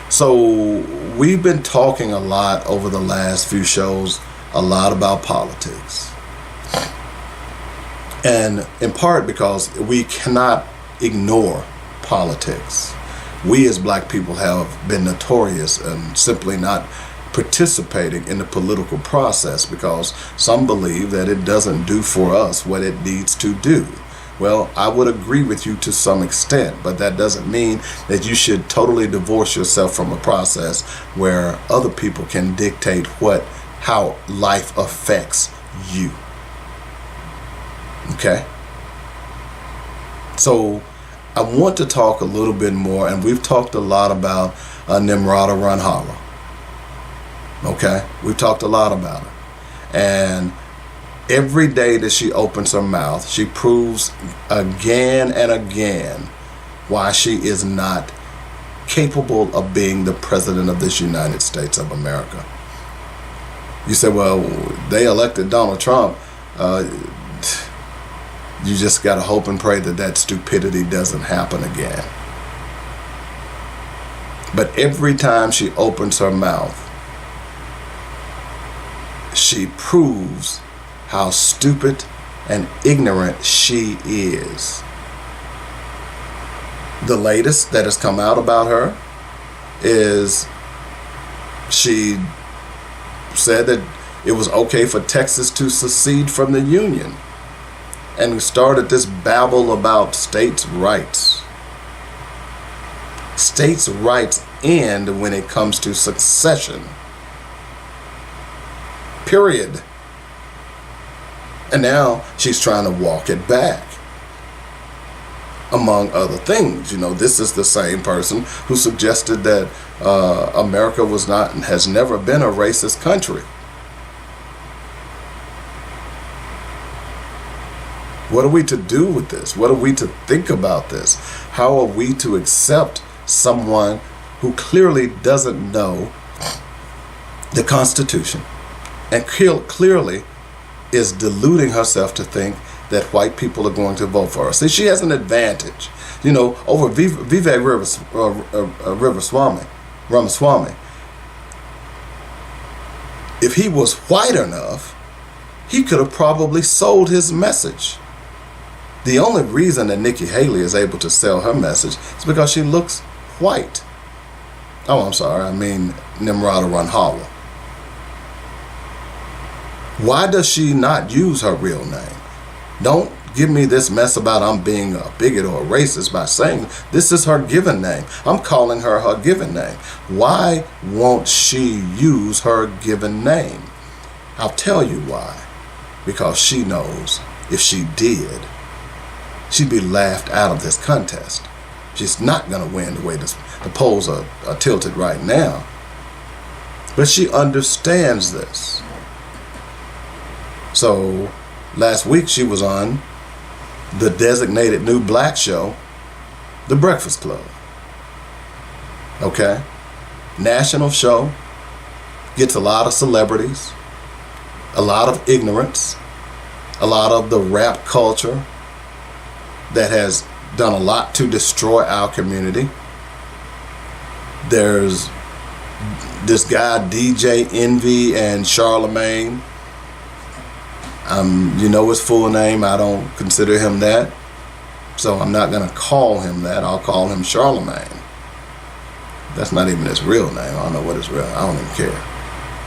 So we've been talking a lot over the last few shows, a lot about politics. And in part because we cannot ignore politics. We as black people have been notorious and simply not participating in the political process because some believe that it doesn't do for us what it needs to do. Well, I would agree with you to some extent, but that doesn't mean that you should totally divorce yourself from a process where other people can dictate how life affects you. Okay? So I want to talk a little bit more, and we've talked a lot about Nimarata Randhawa. Okay? We've talked a lot about her. And every day that she opens her mouth, she proves again and again why she is not capable of being the president of this United States of America. You say, well, they elected Donald Trump. You just got to hope and pray that stupidity doesn't happen again. But every time she opens her mouth, she proves how stupid and ignorant she is. The latest that has come out about her is she said that it was okay for Texas to secede from the Union, and started this babble about states' rights. States' rights end when it comes to succession. Period. And now she's trying to walk it back. Among other things, this is the same person who suggested that America was not and has never been a racist country. What are we to do with this? What are we to think about this? How are we to accept someone who clearly doesn't know the Constitution and clearly is deluding herself to think that white people are going to vote for her? See, she has an advantage, over Vivek Ramaswamy. If he was white enough, he could have probably sold his message. The only reason that Nikki Haley is able to sell her message is because she looks white. Oh, I'm sorry, I mean Nimarata Randhawa. Why does she not use her real name? Don't give me this mess about I'm being a bigot or a racist by saying this is her given name. I'm calling her her given name. Why won't she use her given name? I'll tell you why. Because she knows if she did, she'd be laughed out of this contest. She's not going to win the way the polls are tilted right now. But she understands this. So last week she was on the designated new black show, The Breakfast Club. Okay? National show, gets a lot of celebrities, a lot of ignorance, a lot of the rap culture that has done a lot to destroy our community. There's this guy DJ Envy and Charlemagne. You know his full name. I don't consider him that, so I'm not going to call him that. I'll call him Charlemagne. That's not even his real name. I don't know what his real. I don't even care.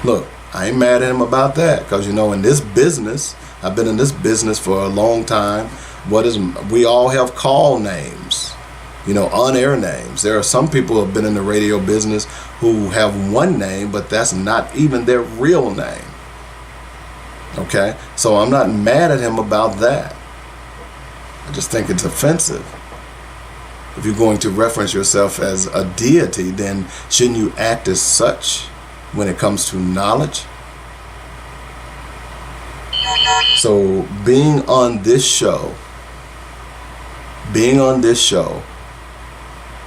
Look, I ain't mad at him about that, because in this business, I've been in this business for a long time. We all have call names, on-air names. There are some people who have been in the radio business who have one name, but that's not even their real name. Okay? So I'm not mad at him about that. I just think it's offensive. If you're going to reference yourself as a deity, then shouldn't you act as such when it comes to knowledge? So being on this show,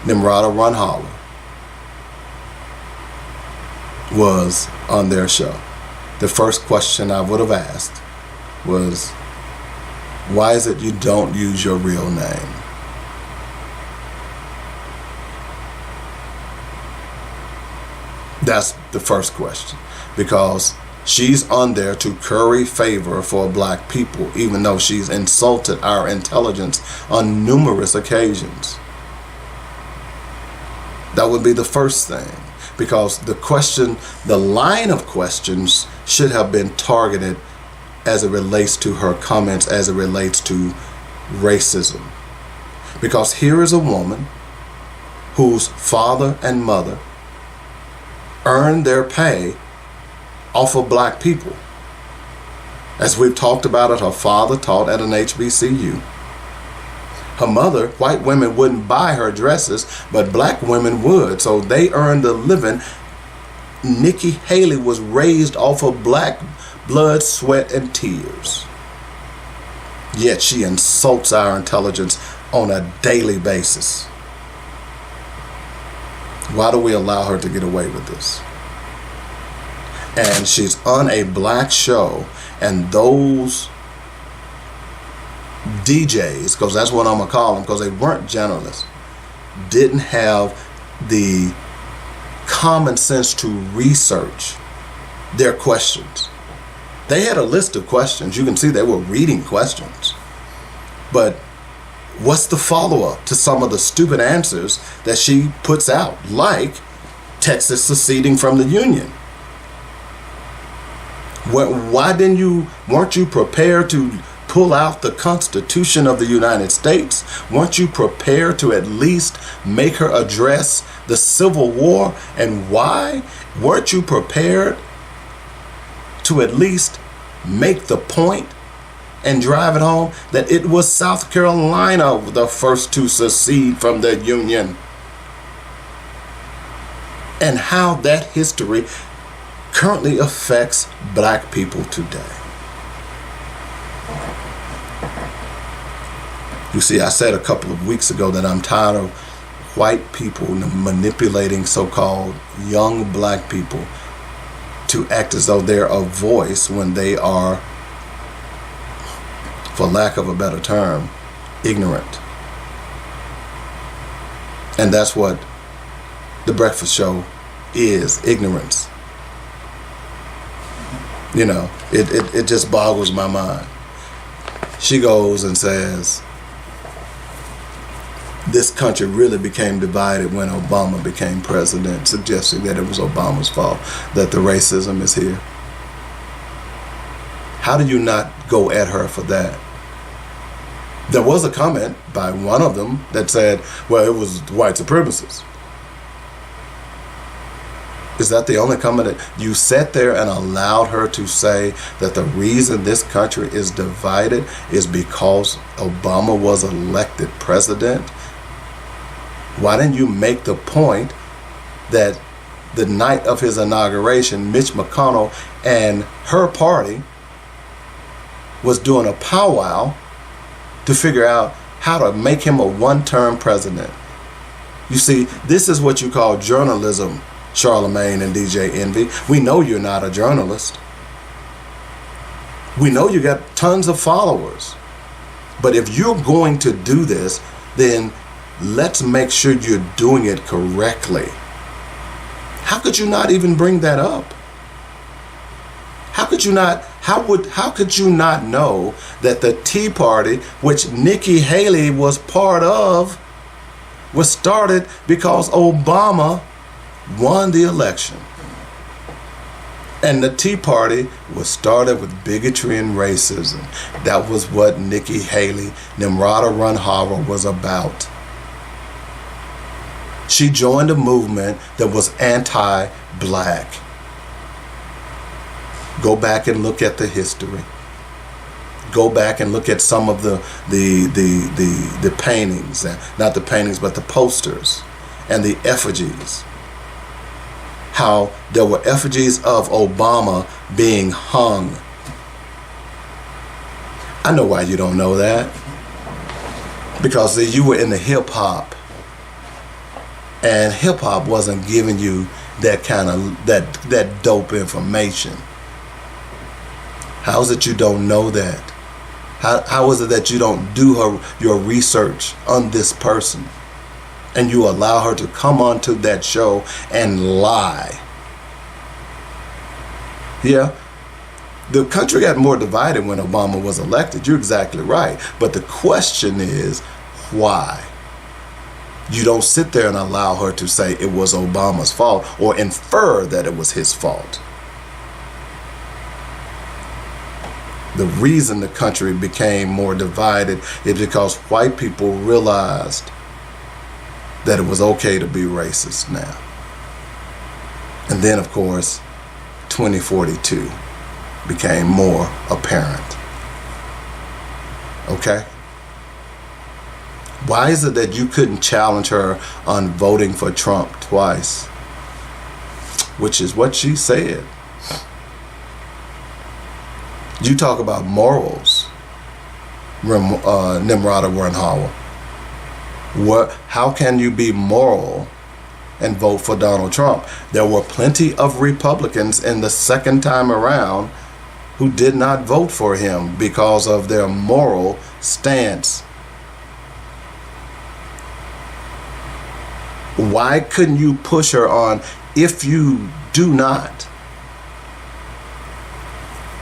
Nimarata Randhawa was on their show. The first question I would have asked was, why is it you don't use your real name? That's the first question, because she's on there to curry favor for black people, even though she's insulted our intelligence on numerous occasions. That would be the first thing, because the line of questions should have been targeted as it relates to her comments, as it relates to racism. Because here is a woman whose father and mother earned their pay off of black people. As we've talked about it, her father taught at an HBCU. Her mother, white women wouldn't buy her dresses, but black women would, so they earned a living. Nikki Haley was raised off of black blood, sweat, and tears. Yet she insults our intelligence on a daily basis. Why do we allow her to get away with this? And she's on a black show, and those DJs, because that's what I'm going to call them, because they weren't journalists, didn't have the common sense to research their questions. They had a list of questions. You can see they were reading questions. But what's the follow-up to some of the stupid answers that she puts out, like Texas seceding from the Union? Why weren't you prepared to pull out the Constitution of the United States? Weren't you prepared to at least make her address the Civil War? And why weren't you prepared to at least make the point and drive it home that it was South Carolina the first to secede from the Union? And how that history currently affects black people today. You see, I said a couple of weeks ago that I'm tired of white people manipulating so-called young black people to act as though they're a voice when they are, for lack of a better term, ignorant. And that's what the breakfast show is, ignorance. You know, it just boggles my mind. She goes and says, this country really became divided when Obama became president, suggesting that it was Obama's fault that the racism is here. How do you not go at her for that? There was a comment by one of them that said, well, it was white supremacists. Is that the only comment that you sat there and allowed her to say that the reason this country is divided is because Obama was elected president? Why didn't you make the point that the night of his inauguration, Mitch McConnell and her party was doing a powwow to figure out how to make him a one-term president? You see, this is what you call journalism, Charlemagne and DJ Envy. We know you're not a journalist. We know you got tons of followers. But if you're going to do this, then let's make sure you're doing it correctly. How could you not even bring that up? How could you not know that the Tea Party, which Nikki Haley was part of, was started because Obama won the election? And the Tea Party was started with bigotry and racism. That was what Nikki Haley, Nimarata Randhawa was about. She joined a movement that was anti-black. Go back and look at the history. Go back and look at some of the paintings, not the paintings, but the posters and the effigies. How there were effigies of Obama being hung. I know why you don't know that. Because you were in the hip hop. And hip hop wasn't giving you that kind of that dope information. How is it you don't know that? How is it that you don't do your research on this person and you allow her to come onto that show and lie? Yeah, the country got more divided when Obama was elected. You're exactly right. But the question is, why? You don't sit there and allow her to say it was Obama's fault or infer that it was his fault. The reason the country became more divided is because white people realized that it was okay to be racist now. And then, of course, 2042 became more apparent. Okay? Why is it that you couldn't challenge her on voting for Trump twice? Which is what she said. You talk about morals, Nimarata Randhawa. How can you be moral and vote for Donald Trump? There were plenty of Republicans in the second time around who did not vote for him because of their moral stance. Why couldn't you push her on, if you do not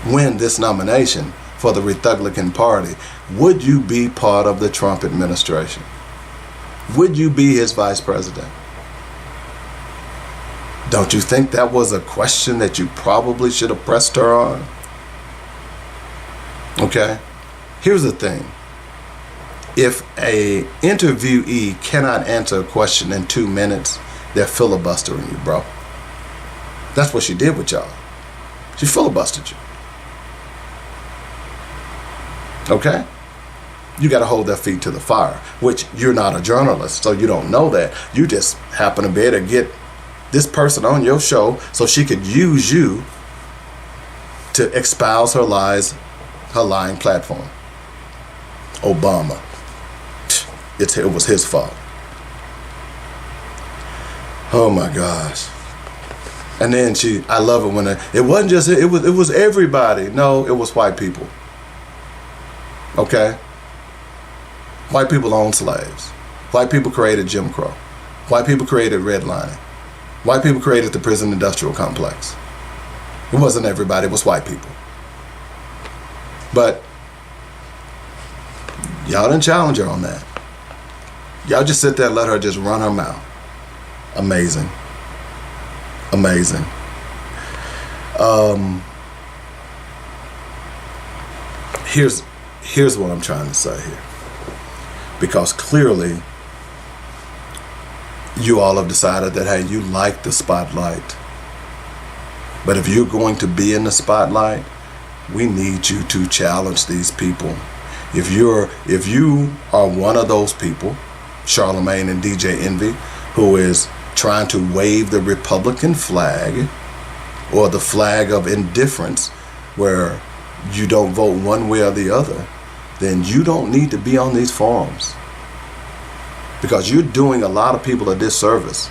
win this nomination for the Rethuglicans party, would you be part of the Trump administration? Would you be his vice president? Don't you think that was a question that you probably should have pressed her on? Okay, here's the thing. If a interviewee cannot answer a question in 2 minutes, they're filibustering you, bro. That's what she did with y'all. She filibustered you. Okay? You got to hold their feet to the fire, which you're not a journalist, so you don't know that. You just happen to be able to get this person on your show so she could use you to espouse her lies, her lying platform. Obama. it was his fault. Oh my gosh. And then I love it when it wasn't just, it was everybody. No, it was white people. Okay? White people owned slaves. White people created Jim Crow. White people created redlining. White people created the prison industrial complex. It wasn't everybody, it was white people. But y'all didn't challenge her on that. Y'all just sit there and let her just run her mouth. Amazing. Amazing. Here's what I'm trying to say here. Because clearly you all have decided that, hey, you like the spotlight. But if you're going to be in the spotlight, we need you to challenge these people. If you are one of those people, Charlemagne and DJ Envy, who is trying to wave the Republican flag or the flag of indifference where you don't vote one way or the other, then you don't need to be on these forums, because you're doing a lot of people a disservice.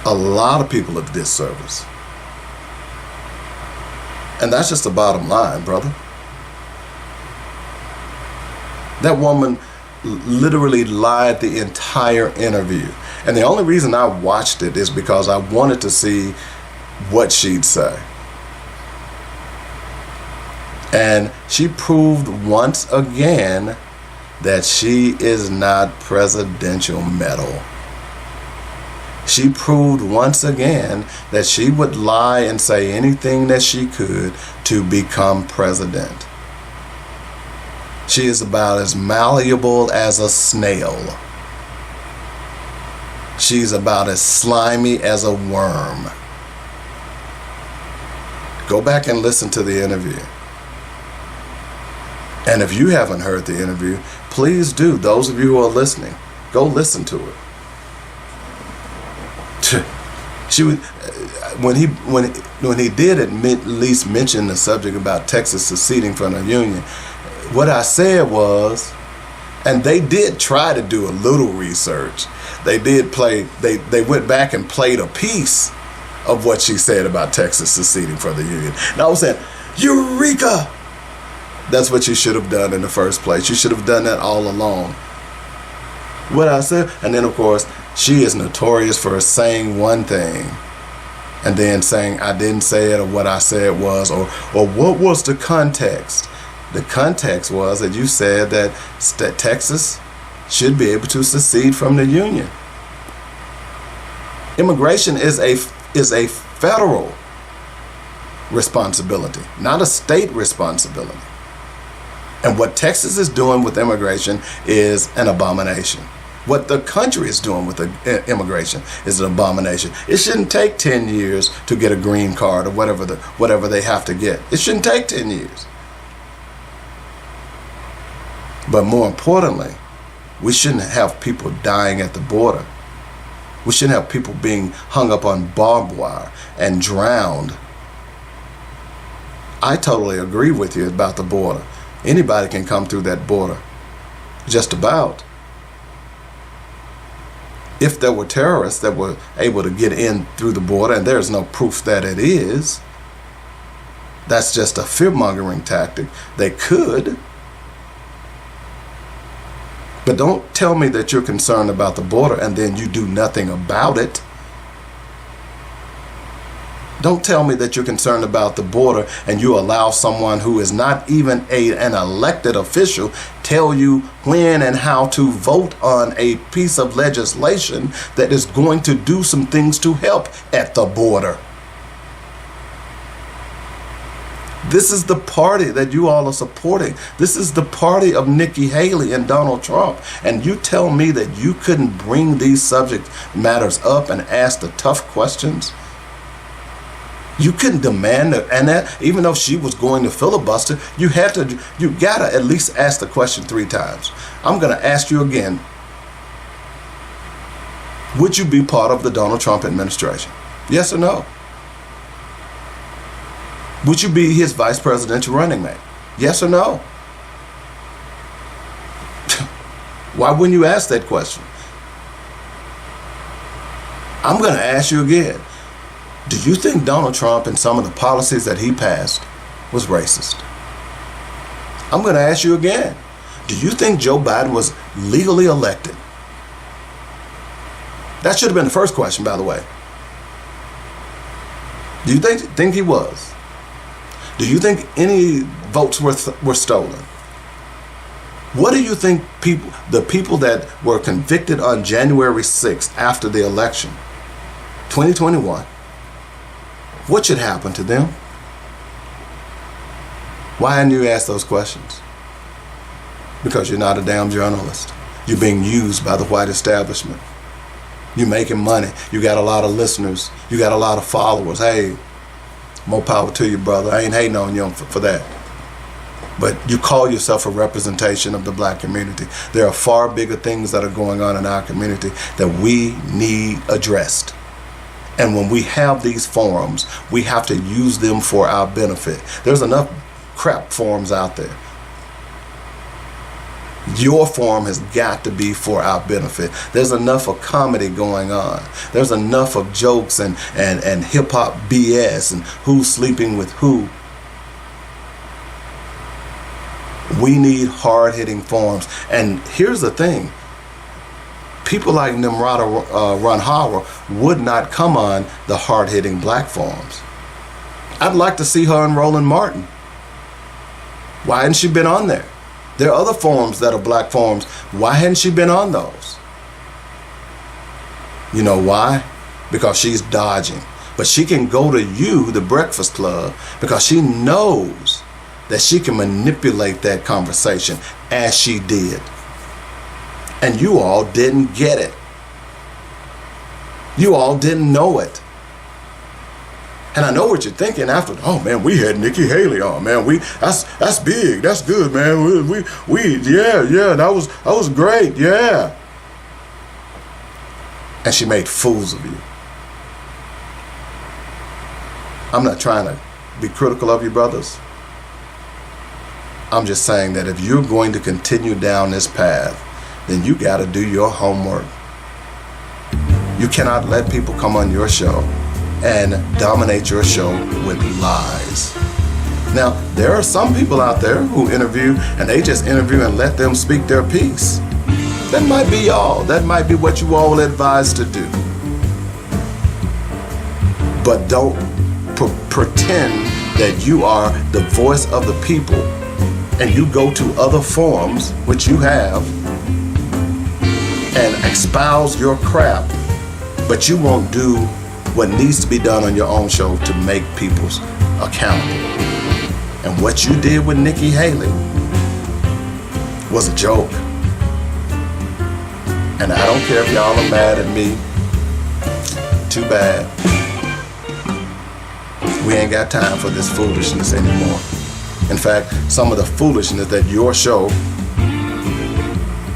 A lot of people a disservice. And that's just the bottom line, brother. That woman literally lied the entire interview. And the only reason I watched it is because I wanted to see what she'd say. And she proved once again that she is not presidential mettle. She proved once again that she would lie and say anything that she could to become president. She is about as malleable as a snail. She's about as slimy as a worm. Go back and listen to the interview. And if you haven't heard the interview, please do. Those of you who are listening, go listen to it. She would, when he did at least mention the subject about Texas seceding from the Union, what I said was, and they did try to do a little research. They did they went back and played a piece of what she said about Texas seceding from the Union. And I was saying, Eureka! That's what you should have done in the first place. You should have done that all along. What I said, and then of course, she is notorious for saying one thing and then saying I didn't say it, or what I said was, or what was the context? The context was that you said that Texas should be able to secede from the Union. Immigration is a federal responsibility, not a state responsibility. And what Texas is doing with immigration is an abomination. What the country is doing with the immigration is an abomination. It shouldn't take 10 years to get a green card or whatever they have to get. It shouldn't take 10 years. But more importantly, we shouldn't have people dying at the border. We shouldn't have people being hung up on barbed wire and drowned. I totally agree with you about the border. Anybody can come through that border. Just about. If there were terrorists that were able to get in through the border, and there's no proof that it is, that's just a fear-mongering tactic. They could. But don't tell me that you're concerned about the border and then you do nothing about it. Don't tell me that you're concerned about the border and you allow someone who is not even an elected official tell you when and how to vote on a piece of legislation that is going to do some things to help at the border. This is the party that you all are supporting. This is the party of Nikki Haley and Donald Trump. And you tell me that you couldn't bring these subject matters up and ask the tough questions? You couldn't demand it, and that even though she was going to filibuster, you gotta at least ask the question 3 times. I'm gonna ask you again. Would you be part of the Donald Trump administration? Yes or no? Would you be his vice presidential running mate? Yes or no? Why wouldn't you ask that question? I'm going to ask you again. Do you think Donald Trump and some of the policies that he passed was racist? I'm going to ask you again. Do you think Joe Biden was legally elected? That should have been the first question, by the way. Do you think he was? Do you think any votes were stolen? What do you think the people that were convicted on January 6th after the election, 2021, what should happen to them? Why hadn't you asked those questions? Because you're not a damn journalist. You're being used by the white establishment. You're making money. You got a lot of listeners. You got a lot of followers. Hey, more power to you, brother. I ain't hating on you for that. But you call yourself a representation of the black community. There are far bigger things that are going on in our community that we need addressed. And when we have these forums, we have to use them for our benefit. There's enough crap forums out there. Your forum has got to be for our benefit. There's enough of comedy going on. There's enough of jokes and hip-hop BS and who's sleeping with who. We need hard-hitting forums. And here's the thing. People like Nimarata Randhawa would not come on the hard-hitting black forums. I'd like to see her and Roland Martin. Why hadn't she been on there? There are other forums that are black forums. Why hadn't she been on those? You know why? Because she's dodging. But she can go to you, the Breakfast Club, because she knows that she can manipulate that conversation as she did. And you all didn't get it. You all didn't know it. And I know what you're thinking after. Oh man, we had Nikki Haley on, man. That's big. That's good, man. Yeah. That was great. Yeah. And she made fools of you. I'm not trying to be critical of you, brothers. I'm just saying that if you're going to continue down this path, then you got to do your homework. You cannot let people come on your show and dominate your show with lies. Now, there are some people out there who interview and they just interview and let them speak their piece. That might be y'all. That might be what you all advise to do. But don't pretend that you are the voice of the people and you go to other forums, which you have, and espouse your crap, but you won't do what needs to be done on your own show to make people accountable. And what you did with Nikki Haley was a joke. And I don't care if y'all are mad at me. Too bad. We ain't got time for this foolishness anymore. In fact, some of the foolishness that your show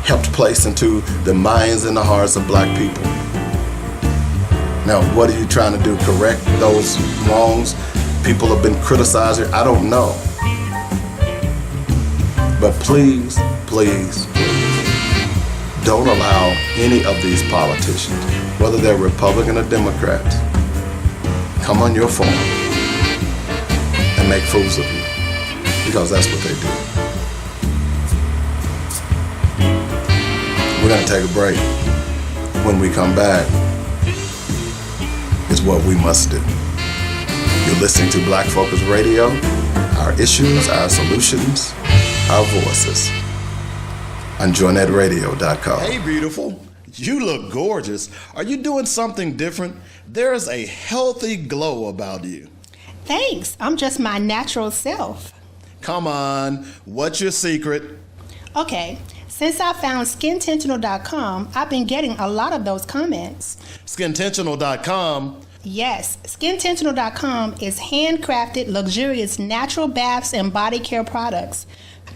helped place into the minds and the hearts of black people. Now, what are you trying to do? Correct those wrongs? People have been criticizing. I don't know. But please, please, don't allow any of these politicians, whether they're Republican or Democrats, come on your forum and make fools of you, because that's what they do. We're going to take a break. When we come back, is what we must do. You're listening to Black Focus Radio, our issues, our solutions, our voices, on JoinNetRadio.com. Hey, beautiful. You look gorgeous. Are you doing something different? There's a healthy glow about you. Thanks. I'm just my natural self. Come on. What's your secret? Okay. Since I found SkinTentional.com, I've been getting a lot of those comments. SkinTentional.com? Yes. SkinTentional.com is handcrafted, luxurious, natural baths and body care products.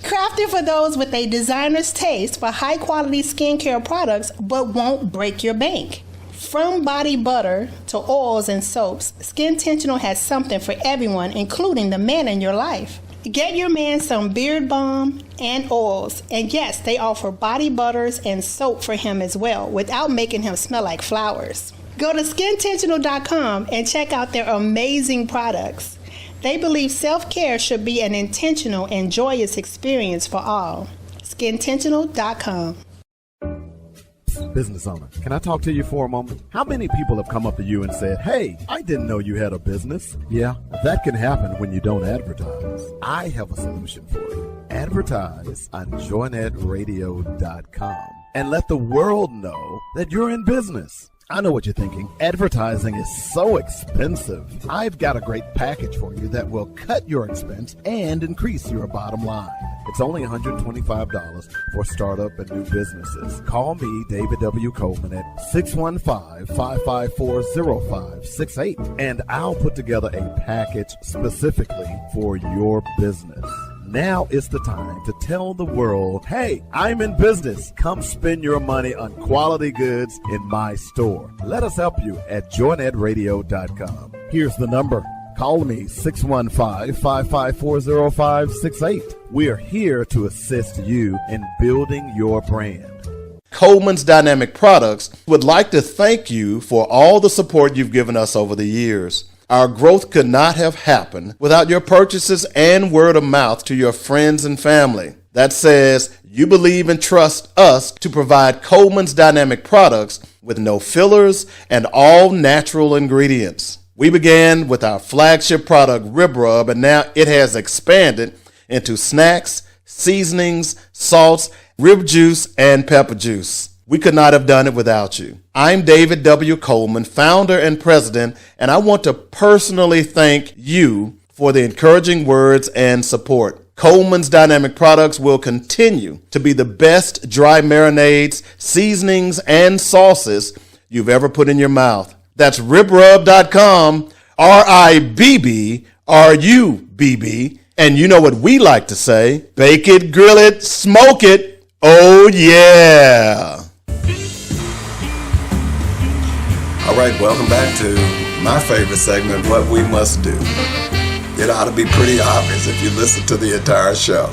Crafted for those with a designer's taste for high-quality skincare products, but won't break your bank. From body butter to oils and soaps, SkinTentional has something for everyone, including the man in your life. Get your man some beard balm and oils. And yes, they offer body butters and soap for him as well, without making him smell like flowers. Go to skintentional.com and check out their amazing products. They believe self-care should be an intentional and joyous experience for all. Skintentional.com. Business owner, can I talk to you for a moment? How many people have come up to you and said, hey, I didn't know you had a business? Yeah, that can happen when you don't advertise. I have a solution for you. Advertise on joynetradio.com and let the world know that you're in business. I know what you're thinking. Advertising is so expensive. I've got a great package for you that will cut your expense and increase your bottom line. It's only $125 for startup and new businesses. Call me, David W. Coleman, at 615-554-0568, and I'll put together a package specifically for your business. Now is the time to tell the world, hey, I'm in business. Come spend your money on quality goods in my store. Let us help you at joynetradio.com. Here's the number. Call me, 615-554-0568. We're here to assist you in building your brand. Coleman's Dynamic Products would like to thank you for all the support you've given us over the years. Our growth could not have happened without your purchases and word of mouth to your friends and family. That says you believe and trust us to provide Coleman's Dynamic Products with no fillers and all natural ingredients. We began with our flagship product, Rib Rub, and now it has expanded into snacks, seasonings, salts, rib juice, and pepper juice. We could not have done it without you. I'm David W. Coleman, founder and president, and I want to personally thank you for the encouraging words and support. Coleman's Dynamic Products will continue to be the best dry marinades, seasonings, and sauces you've ever put in your mouth. That's ribrub.com, RIBBRUBB, and you know what we like to say, bake it, grill it, smoke it, oh yeah. All right, welcome back to my favorite segment, What We Must Do. It ought to be pretty obvious if you listen to the entire show.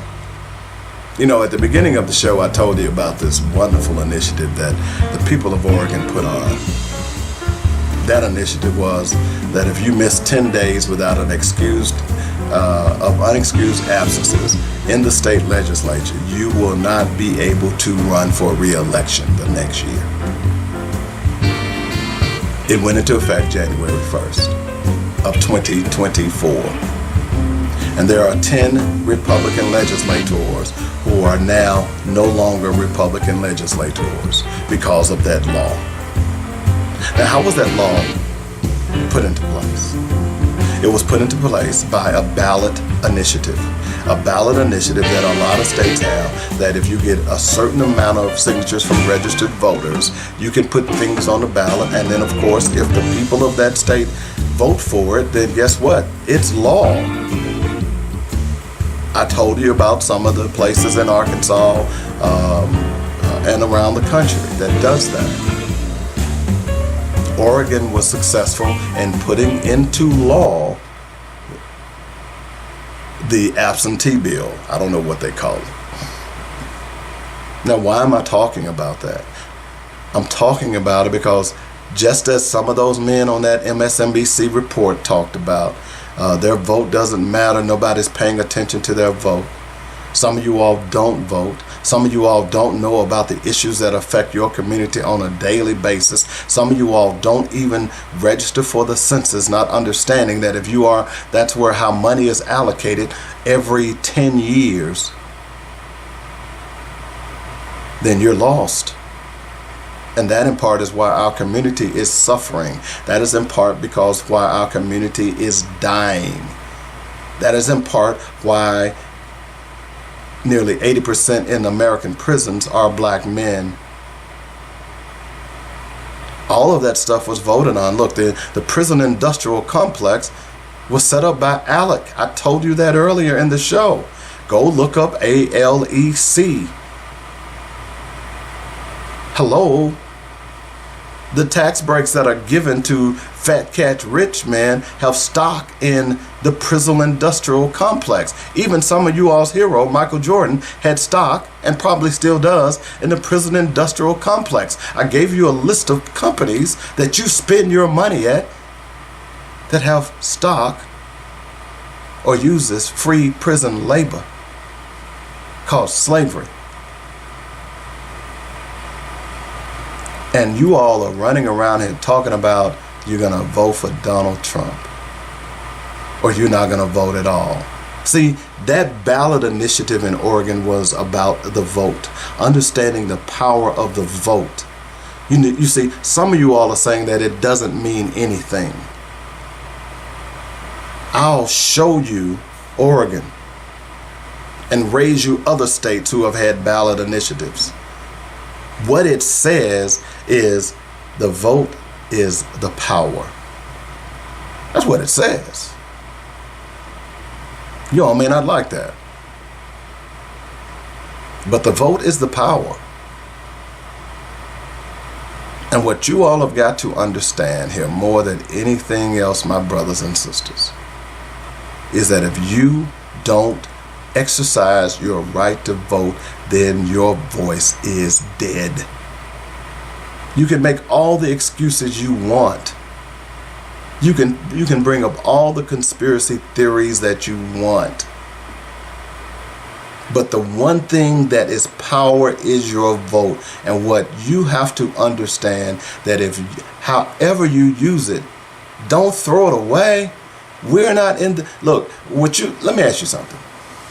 You know, at the beginning of the show, I told you about this wonderful initiative that the people of Oregon put on. That initiative was that if you miss 10 days without an unexcused absences in the state legislature, you will not be able to run for re-election the next year. It went into effect January 1st of 2024. And there are 10 Republican legislators who are now no longer Republican legislators because of that law. Now, how was that law put into place? It was put into place by a ballot initiative. A ballot initiative that a lot of states have, that if you get a certain amount of signatures from registered voters, you can put things on the ballot, and then of course, if the people of that state vote for it, then guess what? It's law. I told you about some of the places in Arkansas and around the country that does that. Oregon was successful in putting into law the absentee bill. I don't know what they call it. Now, why am I talking about that? I'm talking about it because just as some of those men on that MSNBC report talked about, their vote doesn't matter, nobody's paying attention to their vote. Some of you all don't vote. Some of you all don't know about the issues that affect your community on a daily basis. Some of you all don't even register for the census, not understanding that if you are, that's where how money is allocated every 10 years, then you're lost. And that in part is why our community is suffering. That is in part because why our community is dying. That is in part why nearly 80% in American prisons are black men. All of that stuff was voted on. Look, the prison industrial complex was set up by ALEC. I told you that earlier in the show. Go look up ALEC. Hello. The tax breaks that are given to fat cat rich men have stock in the prison industrial complex. Even some of you all's hero, Michael Jordan, had stock, and probably still does, in the prison industrial complex. I gave you a list of companies that you spend your money at that have stock or uses free prison labor called slavery. And you all are running around here talking about you're going to vote for Donald Trump or you're not going to vote at all. See, that ballot initiative in Oregon was about the vote, understanding the power of the vote. You see, some of you all are saying that it doesn't mean anything. I'll show you Oregon and raise you other states who have had ballot initiatives. What it says is the vote is the power. That's what it says. You all may not like that. But the vote is the power. And what you all have got to understand here more than anything else, my brothers and sisters, is that if you don't exercise your right to vote, then your voice is dead. You can make all the excuses you want. You can bring up all the conspiracy theories that you want. But the one thing that is power is your vote. And what you have to understand, that if however you use it, don't throw it away. We're not in the look, let me ask you something.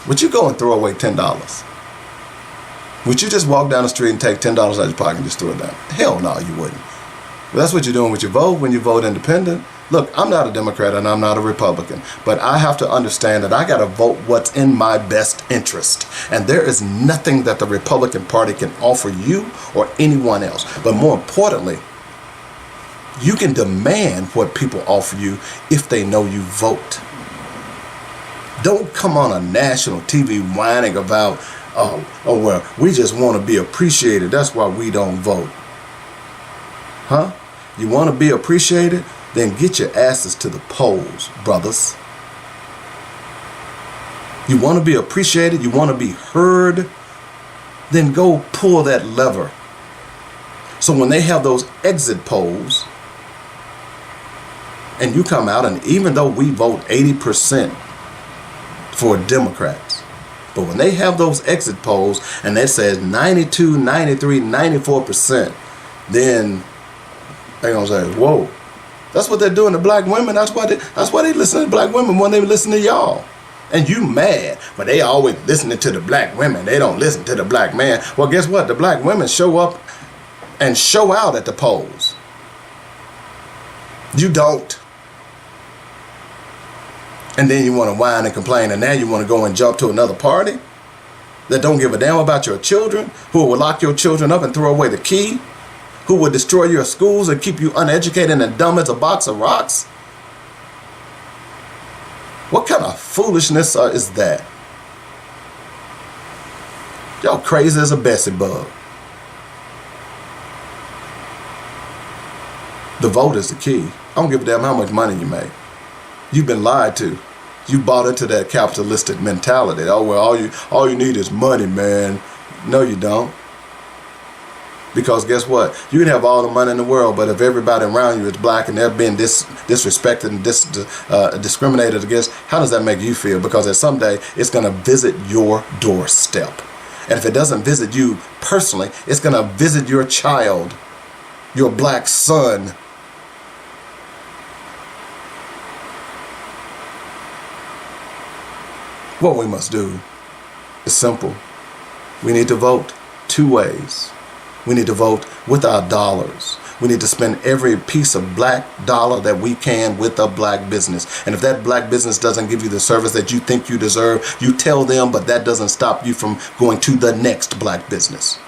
Would you go and throw away $10? Would you just walk down the street and take $10 out of your pocket and just throw it down? Hell no, you wouldn't. But that's what you're doing with your vote when you vote independent. Look, I'm not a Democrat and I'm not a Republican, but I have to understand that I got to vote what's in my best interest. And there is nothing that the Republican Party can offer you or anyone else. But more importantly, you can demand what people offer you if they know you vote. Don't come on a national TV whining about, well, we just want to be appreciated. That's why we don't vote. Huh? You want to be appreciated? Then get your asses to the polls, brothers. You want to be appreciated? You want to be heard? Then go pull that lever. So when they have those exit polls, and you come out, and even though we vote 80% for Democrats, but when they have those exit polls and that says 92, 93, 94%, then they're going to say, whoa, that's what they're doing to black women. That's why they listen to black women when they listen to y'all. And you mad, but they always listening to the black women. They don't listen to the black man. Well, guess what? The black women show up and show out at the polls. You don't. And then you want to whine and complain, and now you want to go and jump to another party that don't give a damn about your children, who will lock your children up and throw away the key, who will destroy your schools and keep you uneducated and dumb as a box of rocks. What kind of foolishness is that? Y'all crazy as a Bessie bug. The vote is the key. I don't give a damn how much money you make. You've been lied to. You bought into that capitalistic mentality. Oh, well, all you need is money, man. No, you don't. Because guess what? You can have all the money in the world, but if everybody around you is black and they're being disrespected and discriminated against, how does that make you feel? Because at someday it's going to visit your doorstep. And if it doesn't visit you personally, it's going to visit your child, your black son. What we must do is simple. We need to vote two ways. We need to vote with our dollars. We need to spend every piece of black dollar that we can with a black business. And if that black business doesn't give you the service that you think you deserve, you tell them, but that doesn't stop you from going to the next black business.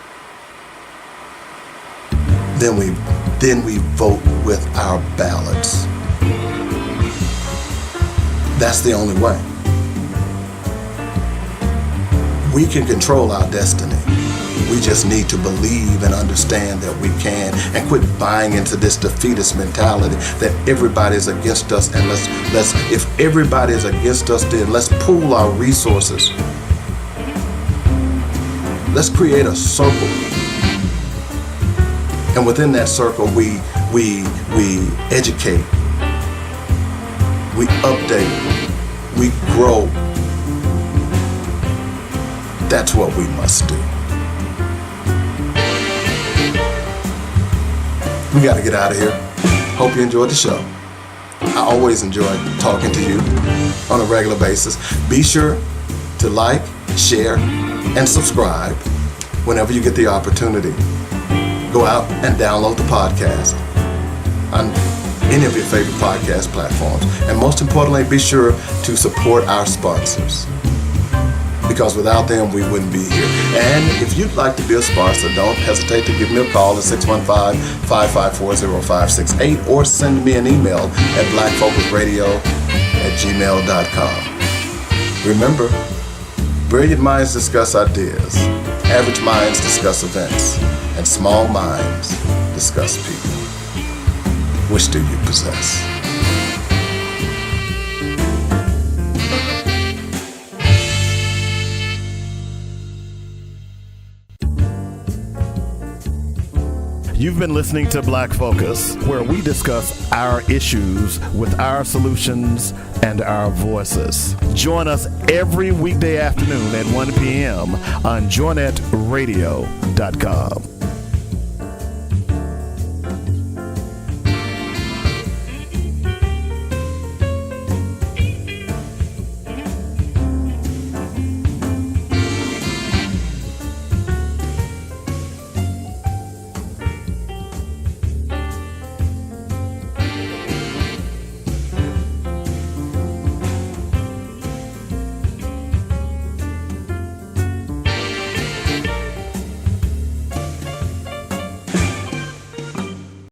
Then we vote with our ballots. That's the only way. We can control our destiny. We just need to believe and understand that we can, and quit buying into this defeatist mentality that everybody's against us. And if everybody is against us, then let's pool our resources. Let's create a circle. And within that circle, we educate, we update, we grow. That's what we must do. We got to get out of here. Hope you enjoyed the show. I always enjoy talking to you on a regular basis. Be sure to like, share, and subscribe whenever you get the opportunity. Go out and download the podcast on any of your favorite podcast platforms. And most importantly, be sure to support our sponsors, because without them, we wouldn't be here. And if you'd like to be a sponsor, don't hesitate to give me a call at 615-554-0568 or send me an email at blackfocusradio@gmail.com. Remember, brilliant minds discuss ideas, average minds discuss events, and small minds discuss people. Which do you possess? You've been listening to Black Focus, where we discuss our issues with our solutions and our voices. Join us every weekday afternoon at 1 p.m. on joynetradio.com.